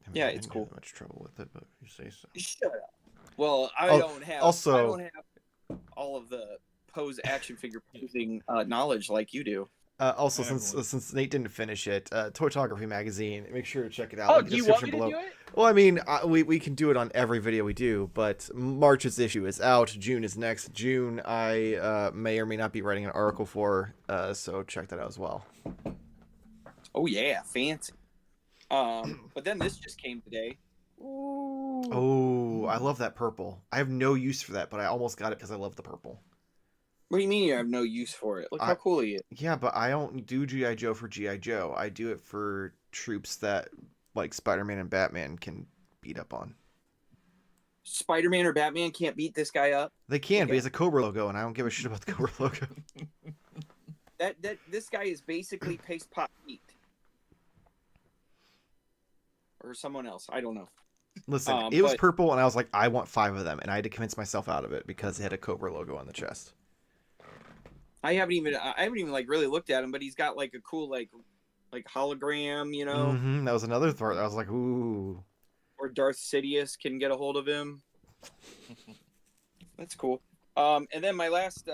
I mean, Yeah, I it's didn't cool. have much trouble with it, but you say so. shut up. Well, I Oh, don't have also- I don't have all of the pose action figure posing knowledge like you do. Also, Yeah, since everyone. since Nate didn't finish it, Toytography magazine. Make sure to check it out. Oh, Link in do the you want me description to below. do it? Well, I mean, we can do it on every video we do, but March's issue is out. June is next. June, I may or may not be writing an article for, so check that out as well. Oh yeah, fancy. But then this just came today. Oh, I love that purple. I have no use for that, but I almost got it because I love the purple. What do you mean you have no use for it? Look how I- cool he is. Yeah, but I don't do G.I. Joe for G.I. Joe. I do it for troops that, like Spider-Man and Batman, can beat up on. Spider-Man or Batman can't beat this guy up. They can, but Okay. he has a Cobra logo, and I don't give a shit about the Cobra logo. That this guy is basically paste pot Pete. or someone else. I don't know. Listen, it was But purple, and I was like, I want 5 of them, and I had to convince myself out of it because it had a Cobra logo on the chest. I haven't even like really looked at him, but he's got like a cool like hologram, you know, That was another thought. I was like, ooh. or Darth Sidious can get a hold of him. That's cool. And then my last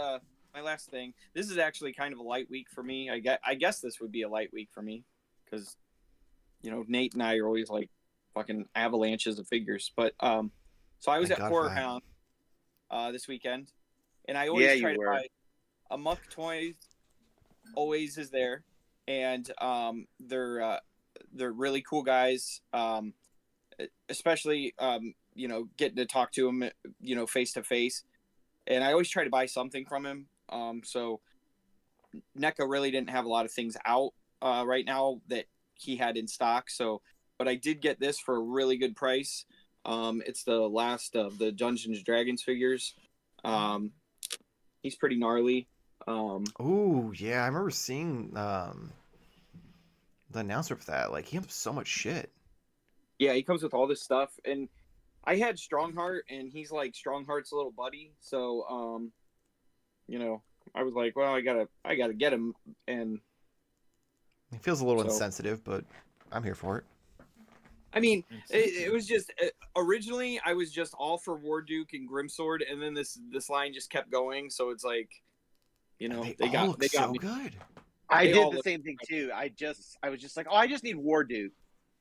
thing. This is actually kind of a light week for me. I guess this would be a light week for me because, you know, Nate and I are always like fucking avalanches of figures. But so I was Thank at God Horror for that. Hound this weekend, and I always try to were. buy a Muck Toys. Always is there, and they're really cool guys. Especially you know, getting to talk to him, you know, face to face. And I always try to buy something from him. So NECA really didn't have a lot of things out right now that he had in stock. So, but I did get this for a really good price. It's the last of the Dungeons and Dragons figures. He's pretty gnarly. Ooh, yeah, I remember seeing the announcement for that. Like, he has so much shit. Yeah, he comes with all this stuff, and I had Strongheart, and he's like Strongheart's little buddy. So, you know, I was like, well, I gotta get him, and It feels a little So- insensitive, but I'm here for it. I mean, it was just originally I was just all for War Duke and Grimsword, and then this line just kept going. So it's like, you know, And they all got look so me. good. I They did all the look same thing too. I was just like, oh, I just need War Duke,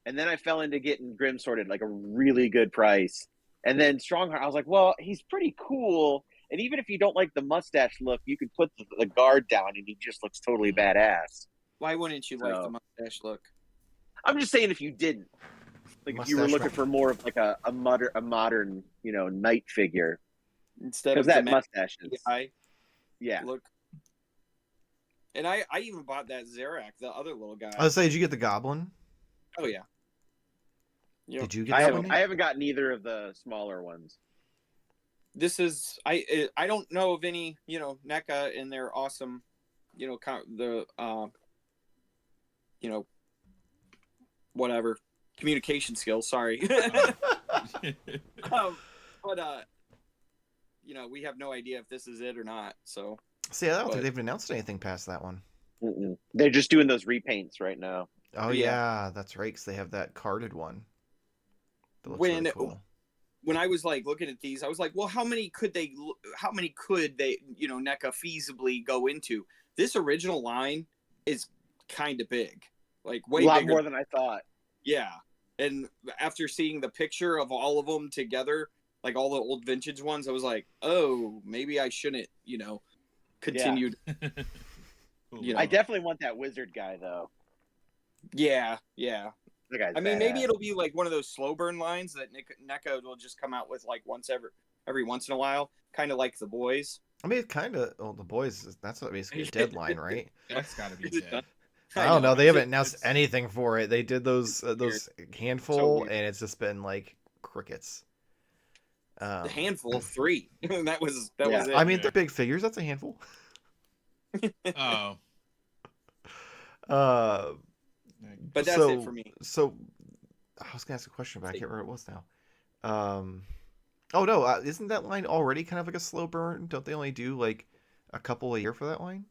and then I fell into getting Grimsword at like a really good price, and then Strongheart. I was like, well, he's pretty cool, and even if you don't like the mustache look, you can put the guard down, and he just looks totally badass. Why wouldn't you like So- the mustache look? I'm just saying, if you didn't, like, if you were Mustache looking one. for more of like a modern, you know, knight figure, Instead because of that the mustache is, eye yeah. look. And I even bought that Zarak, the other little guy. I was say, did you get the Goblin? Oh yeah. Yep. Did you get I that haven't one? I haven't gotten either of the smaller ones. This is I don't know of any, you know, NECA and their awesome, you know, you know, whatever communication skills. Sorry. But you know, we have no idea if this is it or not. So See, I don't But- think they've announced anything past that one. Mm-mm. They're just doing those repaints right now. Oh Yeah. yeah, that's right. Because they have that carded one. That looks When- really cool. when I was like looking at these, I was like, well, how many could they, you know, NECA feasibly go into? This original line is kind of big, like way a lot bigger. more than I thought. Yeah. And after seeing the picture of all of them together, like all the old vintage ones, I was like, oh, maybe I shouldn't, you know, continue. Cool. You know. I definitely want that wizard guy though. Yeah. Yeah. That guy's I mean, maybe badass. it'll be like one of those slow burn lines that NECA will just come out with like every once in a while, kind of like the boys. I mean, it kind of. Oh, the boys. That's basically a deadline, right? That's got to be Is it dead. I don't know. They haven't announced It's- anything for it. They did those handful, So weird. and it's just been like crickets. The handful of 3. that was Yeah. it. I mean, Yeah. they're big figures. That's a handful. Oh, Uh, But that's so, it for me. So, I was gonna ask a question, but I can't remember what it was now. Oh no, isn't that line already kind of like a slow burn? Don't they only do like a couple a year for that line?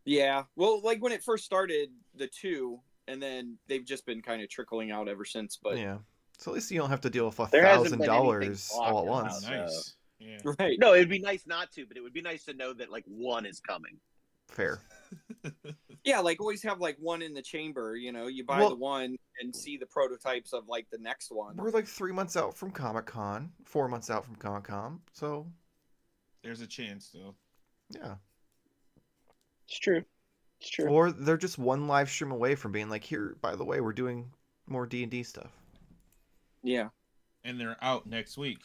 Yeah. Well, like when it first started, the 2, and then they've just been kind of trickling out ever since. But Yeah. So at least you don't have to deal with There hasn't been $1,000 anything all at talked wow, once. about. nice. Yeah. right. No, it'd be nice not to, but it would be nice to know that like one is coming. Fair. Yeah, like always have like one in the chamber. You know, you buy Well- the one and see the prototypes of like the next one. We're like 3 months out from Comic-Con, 4 months out from Comic-Con. So There's a chance though. yeah. It's true. It's true. Or they're just one live stream away from being like, here, by the way, we're doing more D&D stuff. Yeah. And they're out next week.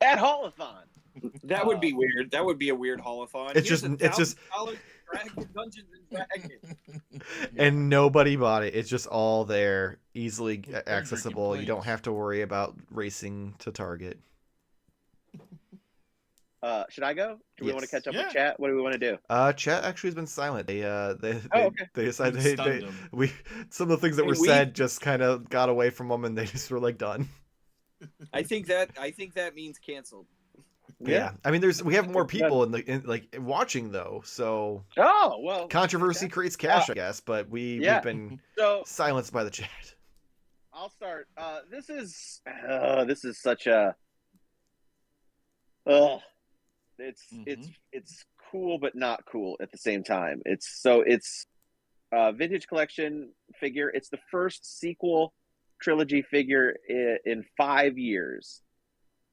At Holothon. That would be weird. That would be a weird holothon. It's Here's just- $1,000 Dragon Dungeons and Dragons. And nobody bought it. It's just all there, easily With Frederick accessible. and You don't Blake. have to worry about racing to Target. Should I go? Do we want to Yes. catch up Yeah. with chat? What do we want to do? Chat actually has been silent. They okay. they decided We stunned them. we some of the things that Hey, were said just kind of got away from them, and they just were like done. I think that means canceled. Yeah. I mean, we have more Good. people like watching though, so Oh well. controversy creates cash, I guess. But yeah. we've been So silenced by the chat. I'll start. This is such a. It's cool but not cool at the same time. It's vintage collection figure. It's the first sequel trilogy figure in 5 years.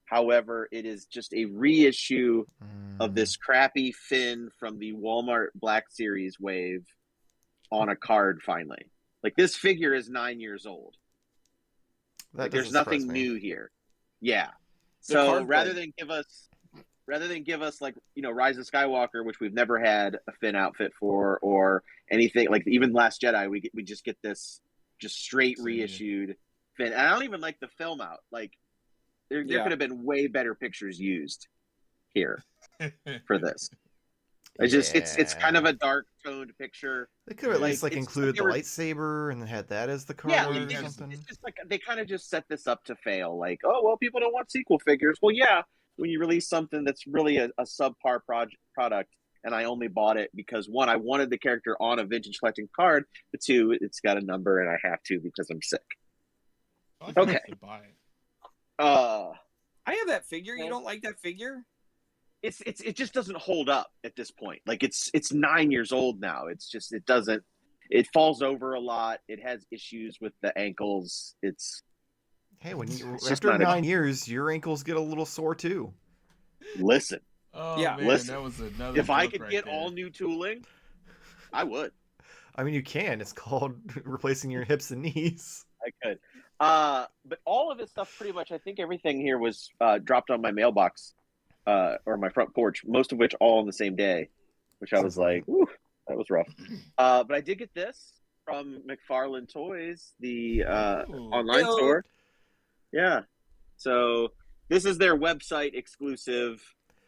However, it is just a reissue of this crappy Finn from the Walmart Black Series wave on a card finally. Like, this figure is 9 years old. That Like, there's doesn't surprise nothing me. new here. Yeah. The So card rather play. than give us like, Rise of Skywalker, which we've never had a Finn outfit for, or anything like even Last Jedi, we just get this just straight reissued Finn. And I don't even like the film out. Like, there Yeah. could have been way better pictures used here for this. It's just it's kind of a dark toned picture. They could have at least like, like it's included the like lightsaber and then had that as the card Yeah, or like, something. it's just like they kind of just set this up to fail. Like, oh well, people don't want sequel figures. Well, yeah, when you release something that's really a subpar product, and I only bought it because, one, I wanted the character on a vintage collecting card, but two, it's got a number and I have to because I'm sick. Okay. To buy it. I have that figure. You don't like that figure? It just doesn't hold up at this point. Like, it's 9 years old now. It's just it falls over a lot. It has issues with the ankles. Hey, when you It's just after not a- 9 years, your ankles get a little sore too. Listen, Oh Yeah. man, Listen, that was another. if I joke could right get there. all new tooling, I would. I mean, you can. It's called replacing your hips and knees. I could. But all of this stuff, pretty much, I think everything here was dropped on my mailbox or my front porch, most of which all on the same day, which I was like, ooh, that was rough. But I did get this from McFarlane Toys, the online Hello. store. Yeah. So this is their website exclusive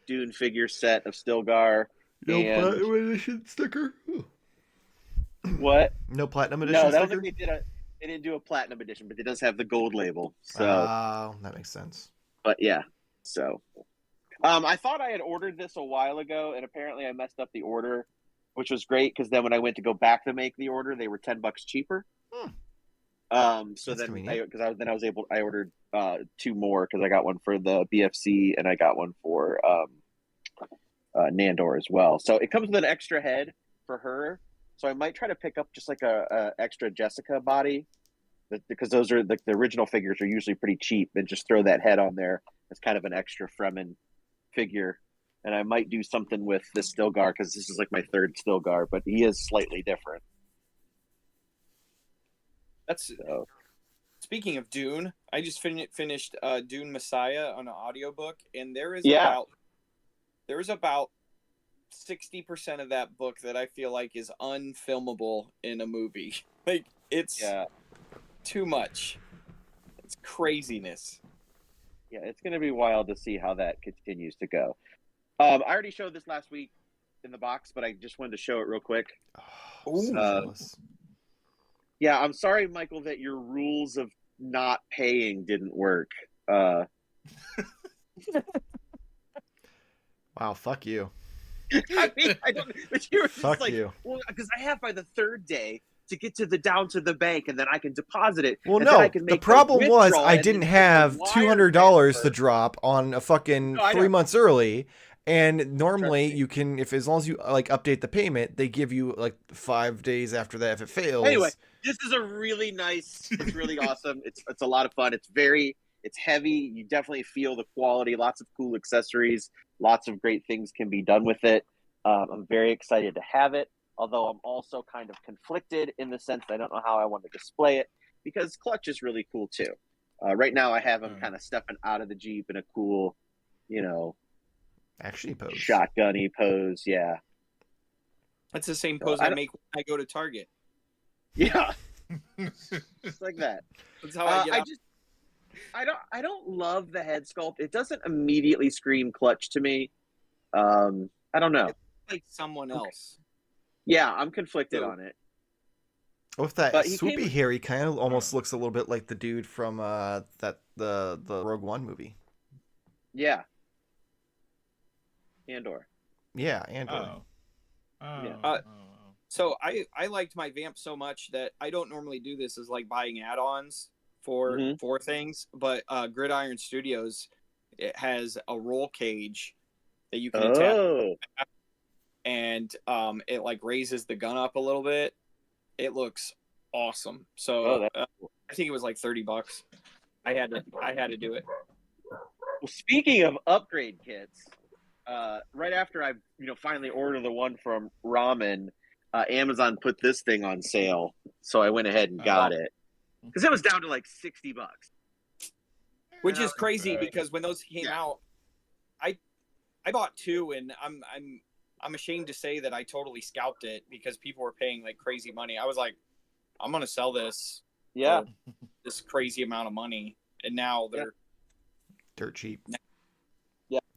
Dune figure set of Stilgar. No And- platinum edition sticker. Ooh. What? No platinum edition No, that was sticker. like they didn't do a platinum edition, but it does have the gold label. So Oh, that makes sense. but yeah, so I thought I had ordered this a while ago, and apparently I messed up the order, which was great because then when I went to go back to make the order, they were $10 cheaper. Hmm. So That's then convenient. I ordered 2 more because I got one for the BFC and I got one for Nandor as well. So it comes with an extra head for her. So I might try to pick up just like a extra Jessica body, because those are the original figures are usually pretty cheap, and just throw that head on there as kind of an extra Fremen figure. And I might do something with this Stilgar because this is like my third Stilgar, but he is slightly different. That's So speaking of Dune. I just finished Dune Messiah on an audiobook, and there is about 60% of that book that I feel like is unfilmable in a movie. Like, it's too much. It's craziness. yeah, it's going to be wild to see how that continues to go. I already showed this last week in the box, but I just wanted to show it real quick. Oh, so jealous. Yeah, I'm sorry, Michael, that your rules of not paying didn't work. Wow, fuck you. I mean, I don't. But you were just Fuck like, you. well, because I have by the third day to get to down to the bank, and then I can deposit it. Well, and then no, I can the make problem was withdrawal, I and didn't then have wire $200 to transfer. drop on a fucking No, I 3 know. months early. And normally me. you can, if as long as you like update the payment, they give you like 5 days after that if it fails. Anyway, this is a really nice. It's really awesome. It's a lot of fun. It's heavy. You definitely feel the quality. Lots of cool accessories. Lots of great things can be done with it. I'm very excited to have it. Although I'm also kind of conflicted in the sense that I don't know how I want to display it, because Clutch is really cool too. Right now I have him kind of stepping out of the Jeep in a cool, action pose. shotgunny pose. Yeah. That's the same So pose I I don't- make when I go to Target. Yeah. Just like that. That's how I get out. I don't love the head sculpt. It doesn't immediately scream Clutch to me. I don't know. It's like someone else. Yeah, I'm conflicted So- on it. With that But he swoopy came- hair, he kind of almost looks a little bit like the dude from the Rogue One movie. Yeah. Andor. Yeah, Andor. Oh. Yeah. Oh. So I liked my vamp so much that I don't normally do this as like buying add-ons for Mhm. for things, but Gridiron Studios, it has a roll cage that you can attach, Oh. and it like raises the gun up a little bit. It looks awesome. So Oh, that's I think it was like $30. I had to do it. Well, speaking of upgrade kits, right after I finally ordered the one from Ramen, Amazon put this thing on sale, so I went ahead and got it because it was down to like $60. Which And I is was crazy like, because when those came out, I bought two, and I'm ashamed to say that I totally scalped it because people were paying like crazy money. I was like, I'm gonna sell this Yeah, for this crazy amount of money, and now they're Dirt cheap.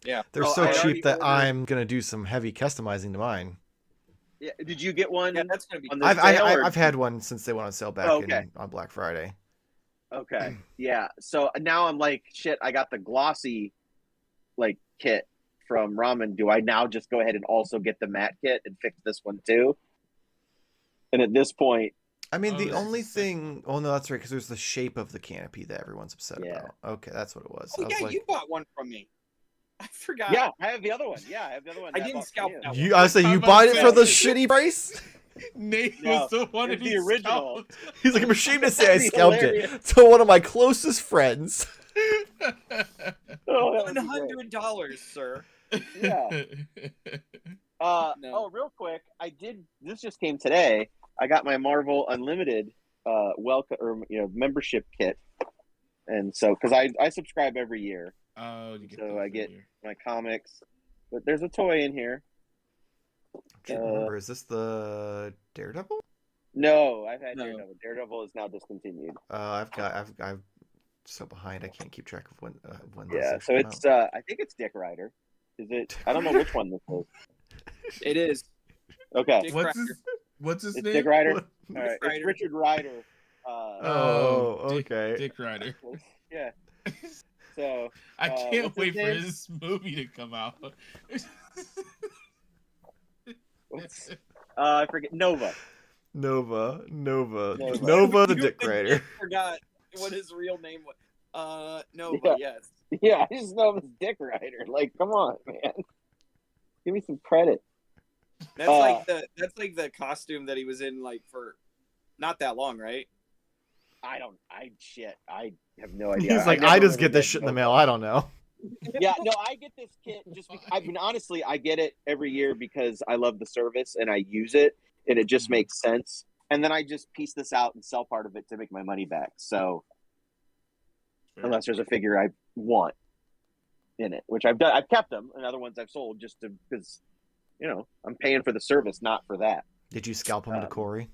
yeah. They're Oh, so I already cheap that ordered- I'm gonna do some heavy customizing to mine. yeah. Did you get one? Yeah, that's gonna be. on the I've sale, or- I've had one since they went on sale back Oh, okay. on Black Friday. Okay, yeah. So now I'm like, shit. I got the glossy, like kit from Ramen. Do I now just go ahead and also get the matte kit and fix this one too? And at this point, I mean, Oh, the this is only the second thing. Oh no, that's right, because there's the shape of the canopy that everyone's upset Yeah. about. Okay, that's what it was. Oh I was yeah, like, you bought one from me. I forgot. yeah, I have the other one. Yeah, I have the other one. I that I didn't bought from scalp you. that you. I say I'm you about bought to it say- for the shitty price. Nate No, was the one it's who the original. scalped. He's like, I'm ashamed to say I That'd be scalped hilarious. it to one of my closest friends. Oh, that would be great. $100, sir. Yeah. No. Oh, real quick, I did. This just came today. I got my Marvel Unlimited welcome or membership kit, and so because I subscribe every year, Oh, you get So those I right get- here. my comics. But there's a toy in here. I'm trying to remember, is this the Daredevil? No, I've had No. Daredevil. Daredevil is now discontinued. I'm so behind. I can't keep track of when those Yeah, things so come it's out. I think it's Dick Rider. Is it? I don't know which one this is. It is. Okay, Dick What's Rider. his What's his it's name? Dick Rider. What? All right, Rider. it's Richard Rider. Oh, Dick- okay. Dick Rider. Yeah. So I can't what's his wait for name? his movie to come out. what's, I forget Nova. Nova Nova. the You Dick legit Rider. forgot what his real name was. Nova. Yeah. Yes. Yeah, I just know him as Dick Rider. Like, come on, man. Give me some credit. That's like the costume that he was in like for not that long, right? I have no idea. He's like, never I just really get this read shit in the Nova. mail. I don't know. Yeah, no, I get this kit just because, I mean, honestly, I get it every year because I love the service and I use it and it just Mhm. makes sense. And then I just piece this out and sell part of it to make my money back. So unless there's a figure I want in it, which I've done, I've kept them, and other ones I've sold just to because I'm paying for the service, not for that. Did you scalp him to Um, Corey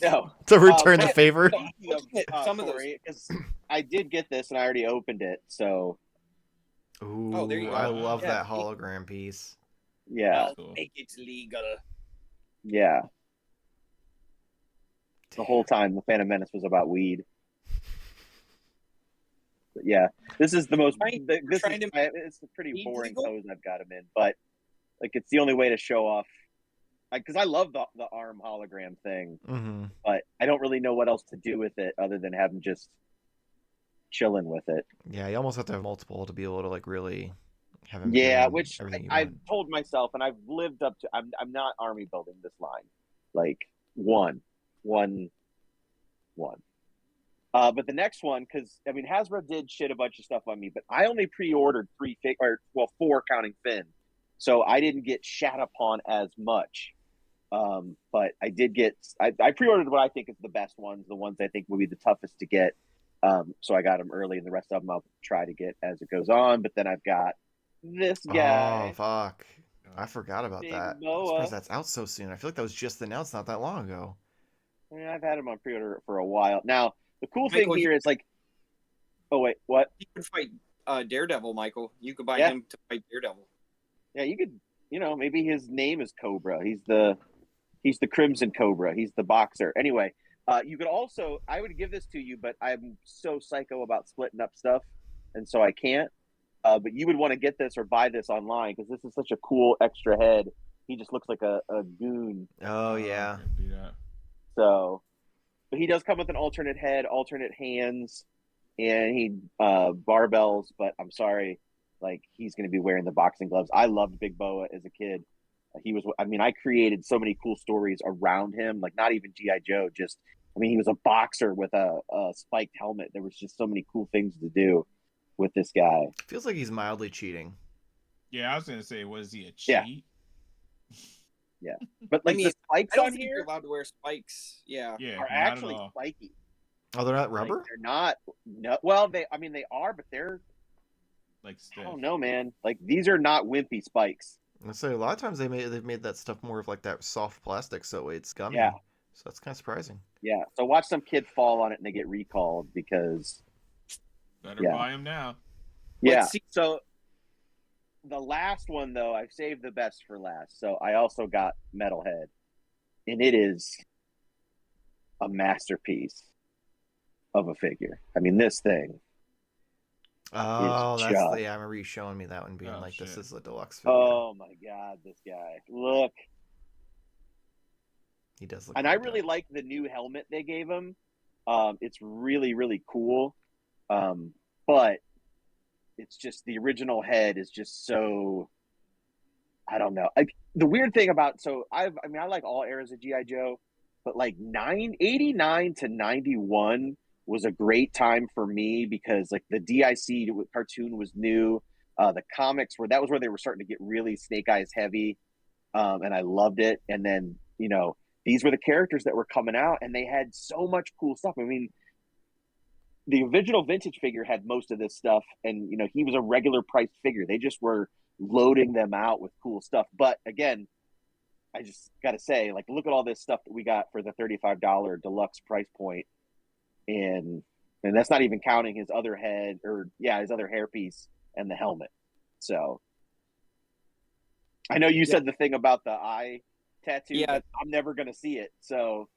No, to return the but- favor? Speaking of, some of those. because I did get this and I already opened it. So Ooh, there you go. I love Yeah. that hologram piece. yeah, I'll Cool. make it legal. yeah. The whole time, the Phantom Menace was about weed. But yeah, this is the most. Trying- This trying is, to it's a pretty weed boring legal? pose I've got him in, but like it's the only way to show off. Because I love the arm hologram thing, Mm-hmm. but I don't really know what else to do with it other than have him just chilling with it. Yeah, you almost have to have multiple to be able to like really have him. Yeah, doing which everything you I've want. told myself, and I've lived up to. I'm not army building this line, like one. But the next one, because I mean, Hasbro did shit a bunch of stuff on me, but I only pre-ordered 4 counting Finn, so I didn't get shat upon as much. But I did get. I pre-ordered what I think is the best ones, the ones I think will be the toughest to get. So I got them early, and the rest of them I'll try to get as it goes on. But then I've got this guy. Oh fuck! I forgot about Big that. I'm Noah. surprised that's out so soon. I feel like that was just announced not that long ago. I mean, I've had him on pre-order for a while. Now, the cool Michael, thing here is like, oh wait, what? You could fight Daredevil, Michael. You could buy Yeah. him to fight Daredevil. Yeah, you could, maybe his name is Cobra. He's the Crimson Cobra. He's the boxer. Anyway, you could also, I would give this to you, but I'm so psycho about splitting up stuff, and so I can't. But you would want to get this or buy this online because this is such a cool extra head. He just looks like a goon. Oh yeah. I could do that. So, but he does come with an alternate head, alternate hands, and he barbells. But I'm sorry, like he's going to be wearing the boxing gloves. I loved Big Boa as a kid. He was, I mean, I created so many cool stories around him. Like not even GI Joe, just I mean, he was a boxer with a spiked helmet. There was just so many cool things to do with this guy. Feels like he's mildly cheating. Yeah, I was gonna say, was he a Yeah. cheat? Yeah, but like the I spikes don't on think here you're allowed to wear spikes. Yeah. Yeah, are not actually at all. spiky. Oh, they're not Like, rubber? they're not. No, well, they. I mean, they are, but they're. Like I stiff. don't know, man. Like these are not wimpy spikes. So a lot of times they've made that stuff more of like that soft plastic, so it's gummy. Yeah. So that's kind of surprising. Yeah. So watch some kid fall on it and they get recalled because. Better Yeah. buy him now. Yeah. Let's see. So the last one though, I've saved the best for last. So I also got Metalhead, and it is a masterpiece of a figure. I mean, this thing. Oh, that's just- yeah. I remember you showing me that one, being Oh, like, "This shit. is a deluxe figure." Oh my god, this guy! Look, He does look. and I pretty really dope. like the new helmet they gave him. It's really really cool. But it's just the original head is just so. I don't know. Like the weird thing about I mean I like all eras of GI Joe, but like 89 to 91 was a great time for me because like the DIC cartoon was new. The comics that was where they were starting to get really Snake Eyes heavy, and I loved it. And then these were the characters that were coming out, and they had so much cool stuff. I mean, the original vintage figure had most of this stuff, and he was a regular priced figure. They just were loading them out with cool stuff. But again, I just got to say, like, look at all this stuff that we got for the $35 deluxe price point, and that's not even counting his other head his other hairpiece and the helmet. So I know you said the thing about the eye tattoo, Yeah. but I'm never gonna see it. So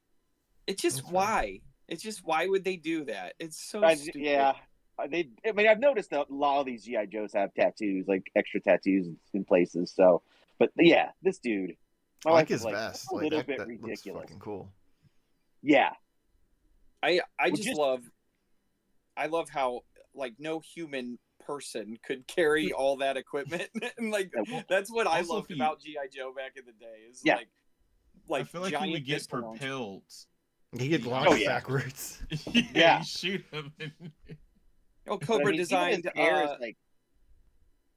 It's just That's why. It's just why would they do that? It's so stupid. yeah, I mean, I've noticed that a lot of these GI Joes have tattoos, like extra tattoos in places. So, but yeah, this dude, my I wife like was his like, vest. "That's a Like little that, bit that ridiculous." looks fucking cool. Yeah, I Well, just love how like no human person could carry all that equipment. And like that's what I Also, loved if he- about GI Joe back in the day is Yeah. I feel like he giant would get pistol launchers. propelled. He get Oh, launched yeah. backwards. Yeah. You shoot him. Oh, But, I Cobra mean, even designed his hair is like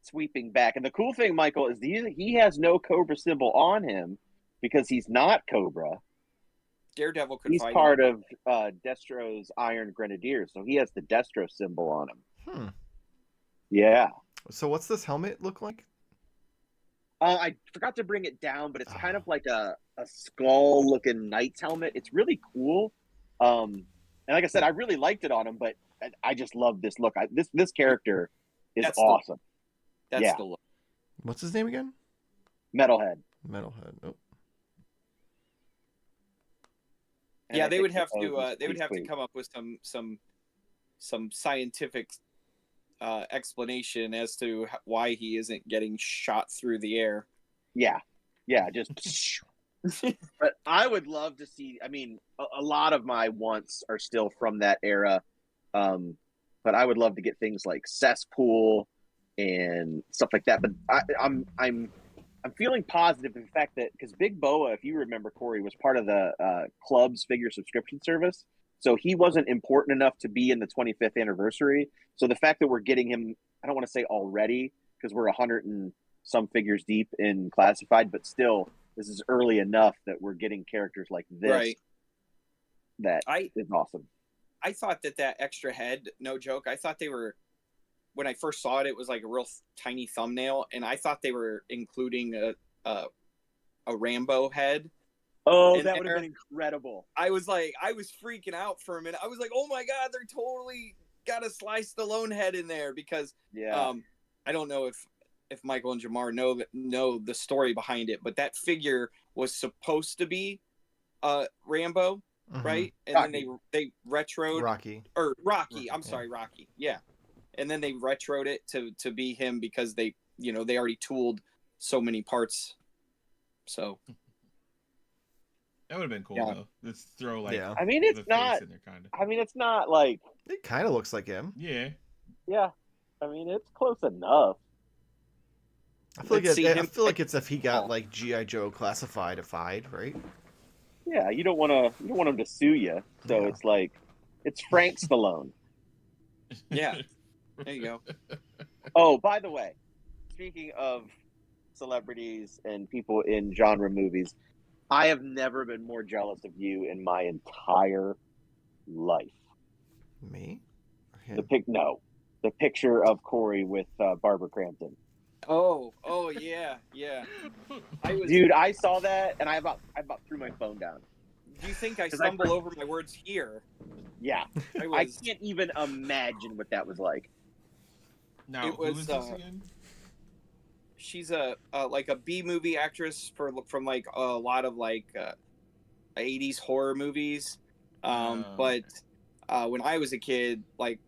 sweeping back. And the cool thing, Michael, is he has no Cobra symbol on him because he's not Cobra. Daredevil could He's fight part him. of Destro's Iron Grenadiers, so he has the Destro symbol on him. Hmm. Yeah. So what's this helmet look like? I forgot to bring it down, but it's kind of like a skull-looking knight's helmet. It's really cool. And like I said, I really liked it on him, but I just love this look. This character is That's awesome. That's yeah. the look. What's his name again? Metalhead. Metalhead. Oh. And Yeah, I they think would have the pose to. is They would pretty have to sweet. come up with some scientific explanation as to why he isn't getting shot through the air. Yeah, just. But I would love to see. I mean, a lot of my wants are still from that era, but I would love to get things like cesspool and stuff like that. But I'm feeling positive in the fact that because Big Boa, if you remember, Corey, was part of the club's figure subscription service, so he wasn't important enough to be in the 25th anniversary. So the fact that we're getting him, I don't want to say already because we're 100 and some figures deep in classified, but still, this is early enough that we're getting characters like this. Right. That is awesome. I thought that extra head, no joke. I thought they were, when I first saw it, it was like a real tiny thumbnail, and I thought they were including a Rambo head. Oh, in that would have there. been incredible. I was freaking out for a minute. I was like, oh my god, they're totally got a Sly Stallone head in there because Yeah. I don't know if Michael and Jamar know the story behind it, but that figure was supposed to be Rambo, right? And then they retroed Rocky. or Rocky. I'm sorry, Rocky. Yeah, and then they retroed it to be him because they they already tooled so many parts. So that would have been cool though. Let's throw like I mean, it's the not. face in there, kind of. I mean, it's not like. It kind of looks like him. Yeah. Yeah, I mean, it's close enough. I feel like it's if he got like G.I. Joe classified, right? Yeah, you don't want him to sue you, so it's like, it's Frank Stallone. Yeah, there you go. Oh, by the way, speaking of celebrities and people in genre movies, I have never been more jealous of you in my entire life. Me? The picture of Corey with Barbara Crampton. Oh yeah. Dude, I saw that and I about threw my phone down. Do you think I stumble over my words here? Yeah, I can't even imagine what that was like. Now, who is this again? She's a like a B movie actress from like a lot of like 80s horror movies. But when I was a kid, like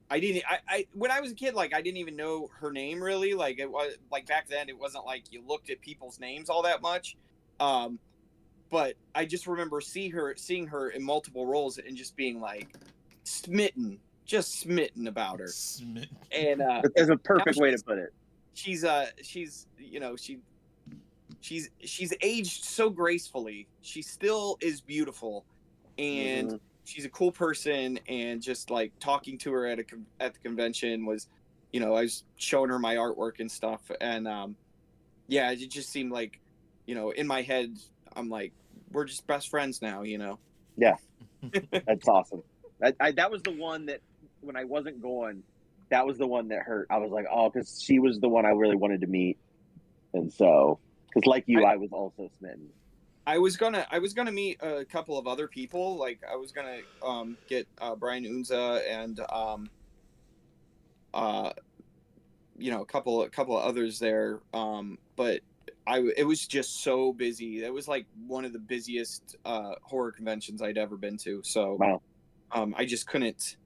when I was a kid, like I didn't even know her name really. Like it was like back then, it wasn't like you looked at people's names all that much. But I just remember seeing her in multiple roles and just being like smitten about her. Smitten. And there's a perfect way to put it. She's aged so gracefully. She still is beautiful, and she's a cool person. And just like talking to her at the convention was, I was showing her my artwork and stuff, and yeah, it just seemed like, in my head, I'm like, we're just best friends now, Yeah, that's awesome. That was the one that when I wasn't going, that was the one that hurt. I was like, oh, because she was the one I really wanted to meet, and so because like you, I was also smitten. I was gonna meet a couple of other people. Like I was gonna get Brian Unza and a couple of others there. But it was just so busy. It was like one of the busiest horror conventions I'd ever been to. So wow. I just couldn't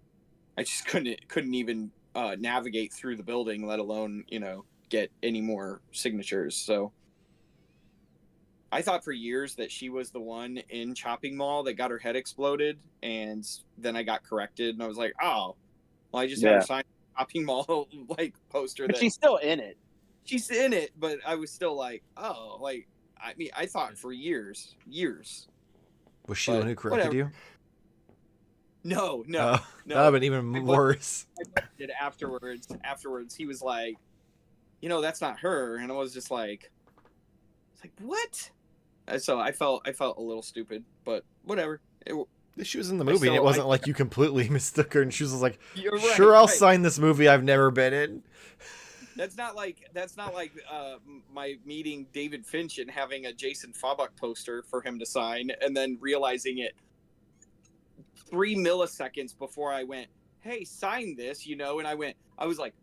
even navigate through the building, let alone get any more signatures. So I thought for years that she was the one in Chopping Mall that got her head exploded, and then I got corrected, and I was like, oh, well, I just had her sign a Chopping Mall like poster. But she's still in it. She's in it, but I was still like, oh, like I mean, I thought for years. Was she the one who corrected you? No. That would have been even worse. I did afterwards. Afterwards, he was like, that's not her, and I was just like, what? So I felt a little stupid, but whatever. She was in the movie, and it wasn't like you completely mistook her, and she was like, right, "Sure, I'll sign this movie I've never been in." That's not like my meeting David Finch and having a Jason Fabok poster for him to sign, and then realizing it 3 milliseconds before I went, "Hey, sign this," and I was like,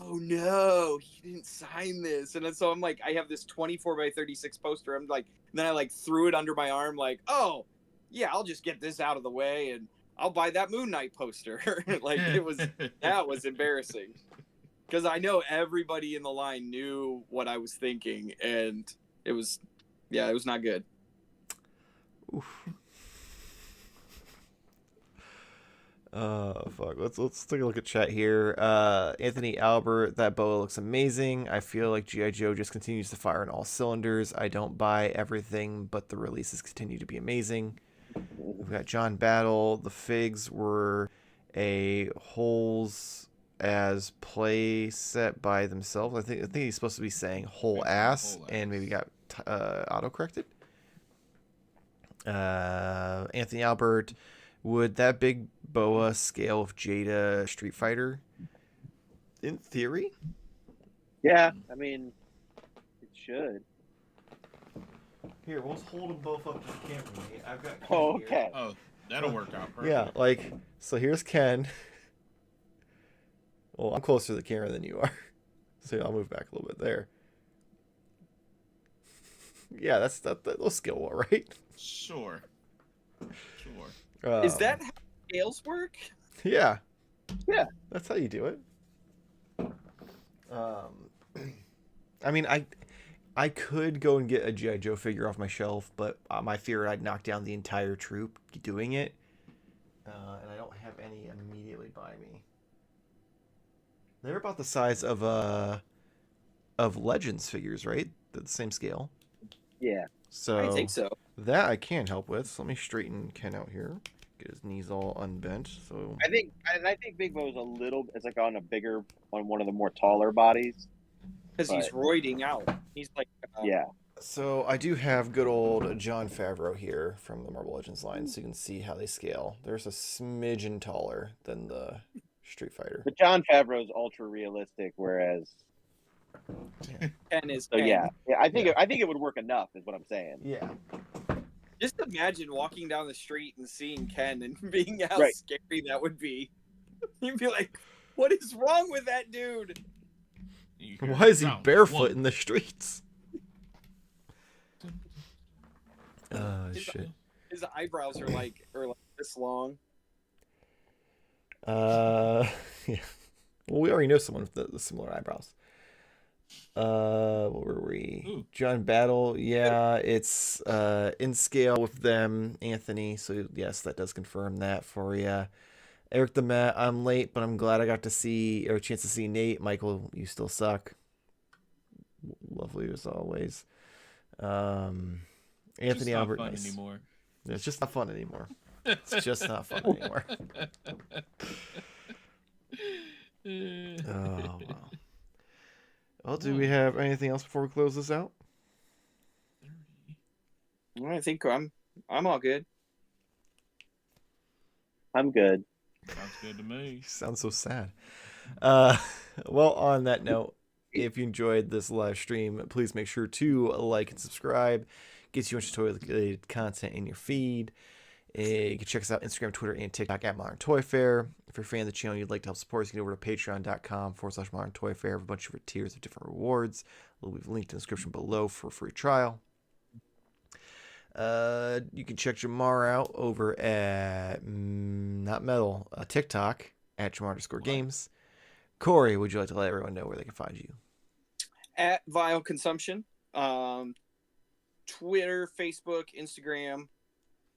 oh no, he didn't sign this. And then so I'm like, I have this 24x36 poster. I'm like, and then I like threw it under my arm, like, oh yeah, I'll just get this out of the way and I'll buy that Moon Knight poster. Like that was embarrassing. Because I know everybody in the line knew what I was thinking, and it was not good. Oof. Fuck. Let's take a look at chat here. Anthony Albert, that boa looks amazing. I feel like G.I. Joe just continues to fire on all cylinders. I don't buy everything, but the releases continue to be amazing. We've got John Battle. The figs were a holes as play set by themselves. I think he's supposed to be saying whole ass, and maybe got auto corrected. Anthony Albert. Would that big boa scale of Jada Street Fighter? In theory? Yeah, I mean, it should. Here, we'll just hold them both up to the camera, mate. I've got Ken okay. Here. Oh, that'll work out perfect. Yeah, like, so here's Ken. Well, I'm closer to the camera than you are. So I'll move back a little bit there. Yeah, that'll scale well, right? Sure. Is that how scales work? Yeah. Yeah. That's how you do it. I mean, I could go and get a G.I. Joe figure off my shelf, but my fear I'd knock down the entire troop doing it. And I don't have any immediately by me. They're about the size of Legends figures, right? They're the same scale. Yeah. So I think so. that I can help with. So let me straighten Ken out here. Get his knees all unbent. So I think Big Bo's it's like on one of the more taller bodies. Because he's roiding out. He's like, yeah. So I do have good old Jon Favreau here from the Marvel Legends line, so you can see how they scale. There's a smidgen taller than the Street Fighter. But Jon Favreau is ultra realistic, whereas Ken is. so Ken. yeah. I think it would work enough, is what I'm saying. Yeah. Just imagine walking down the street and seeing Ken and being how Right. scary that would be. You'd be like, "What is wrong with that dude?" Why is he barefoot in the streets? Shit. His eyebrows are like this long. Yeah. Well, we already know someone with the similar eyebrows. What were we? Ooh. John Battle. Yeah, it's in scale with them, Anthony. So yes, that does confirm that for you. Eric the Met. I'm late, but I'm glad I got to see or a chance to see Nate. Michael, you still suck. Lovely as always. Anthony not Albert. Fun Nice. anymore. It's just not fun anymore. It's just not fun anymore. Oh wow. Well, do we have anything else before we close this out? I think I'm all good. I'm good. Sounds good to me. Sounds so sad. Well, on that note, if you enjoyed this live stream, please make sure to like and subscribe. Gets you much toy-related content in your feed. You can check us out Instagram, Twitter, and TikTok at Modern Toy Fair. If you're a fan of the channel and you'd like to help support us, you can go over to patreon.com/Modern Toy Fair. We have a bunch of tiers of different rewards. We've linked in the description below for a free trial. You can check Jamar out over at TikTok at Jamar_games. Corey, would you like to let everyone know where they can find you? At Vile Consumption, Twitter, Facebook, Instagram,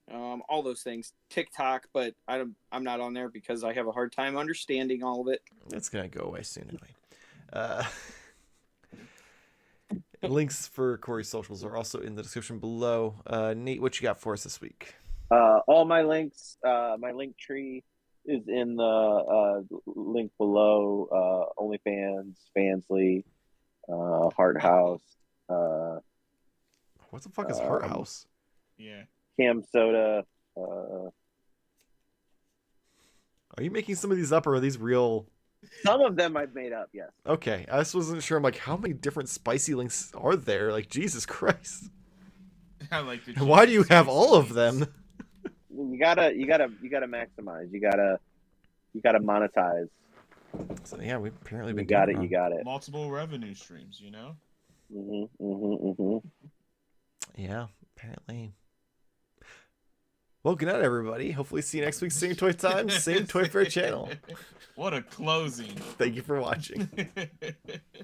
all those things. TikTok, but I'm not on there because I have a hard time understanding all of it. That's gonna go away soon anyway. Links for Corey's socials are also in the description below. Nate, what you got for us this week? All my links, my link tree is in the link below. OnlyFans, Fansly, Heart House, What the fuck is Heart House? Yeah. Cam Soda. Are you making some of these up, or are these real? Some of them I've made up, yes. Okay, I just wasn't sure. I'm like, how many different spicy links are there? Like, Jesus Christ! I like the And why do you have all of them? You gotta maximize. You gotta monetize. So yeah, we've apparently You been got doing it. You got it. multiple revenue streams, you know? Yeah, apparently. Well, good night, everybody. Hopefully, see you next week. Same toy time, same Toy Fair channel. What a closing. Thank you for watching.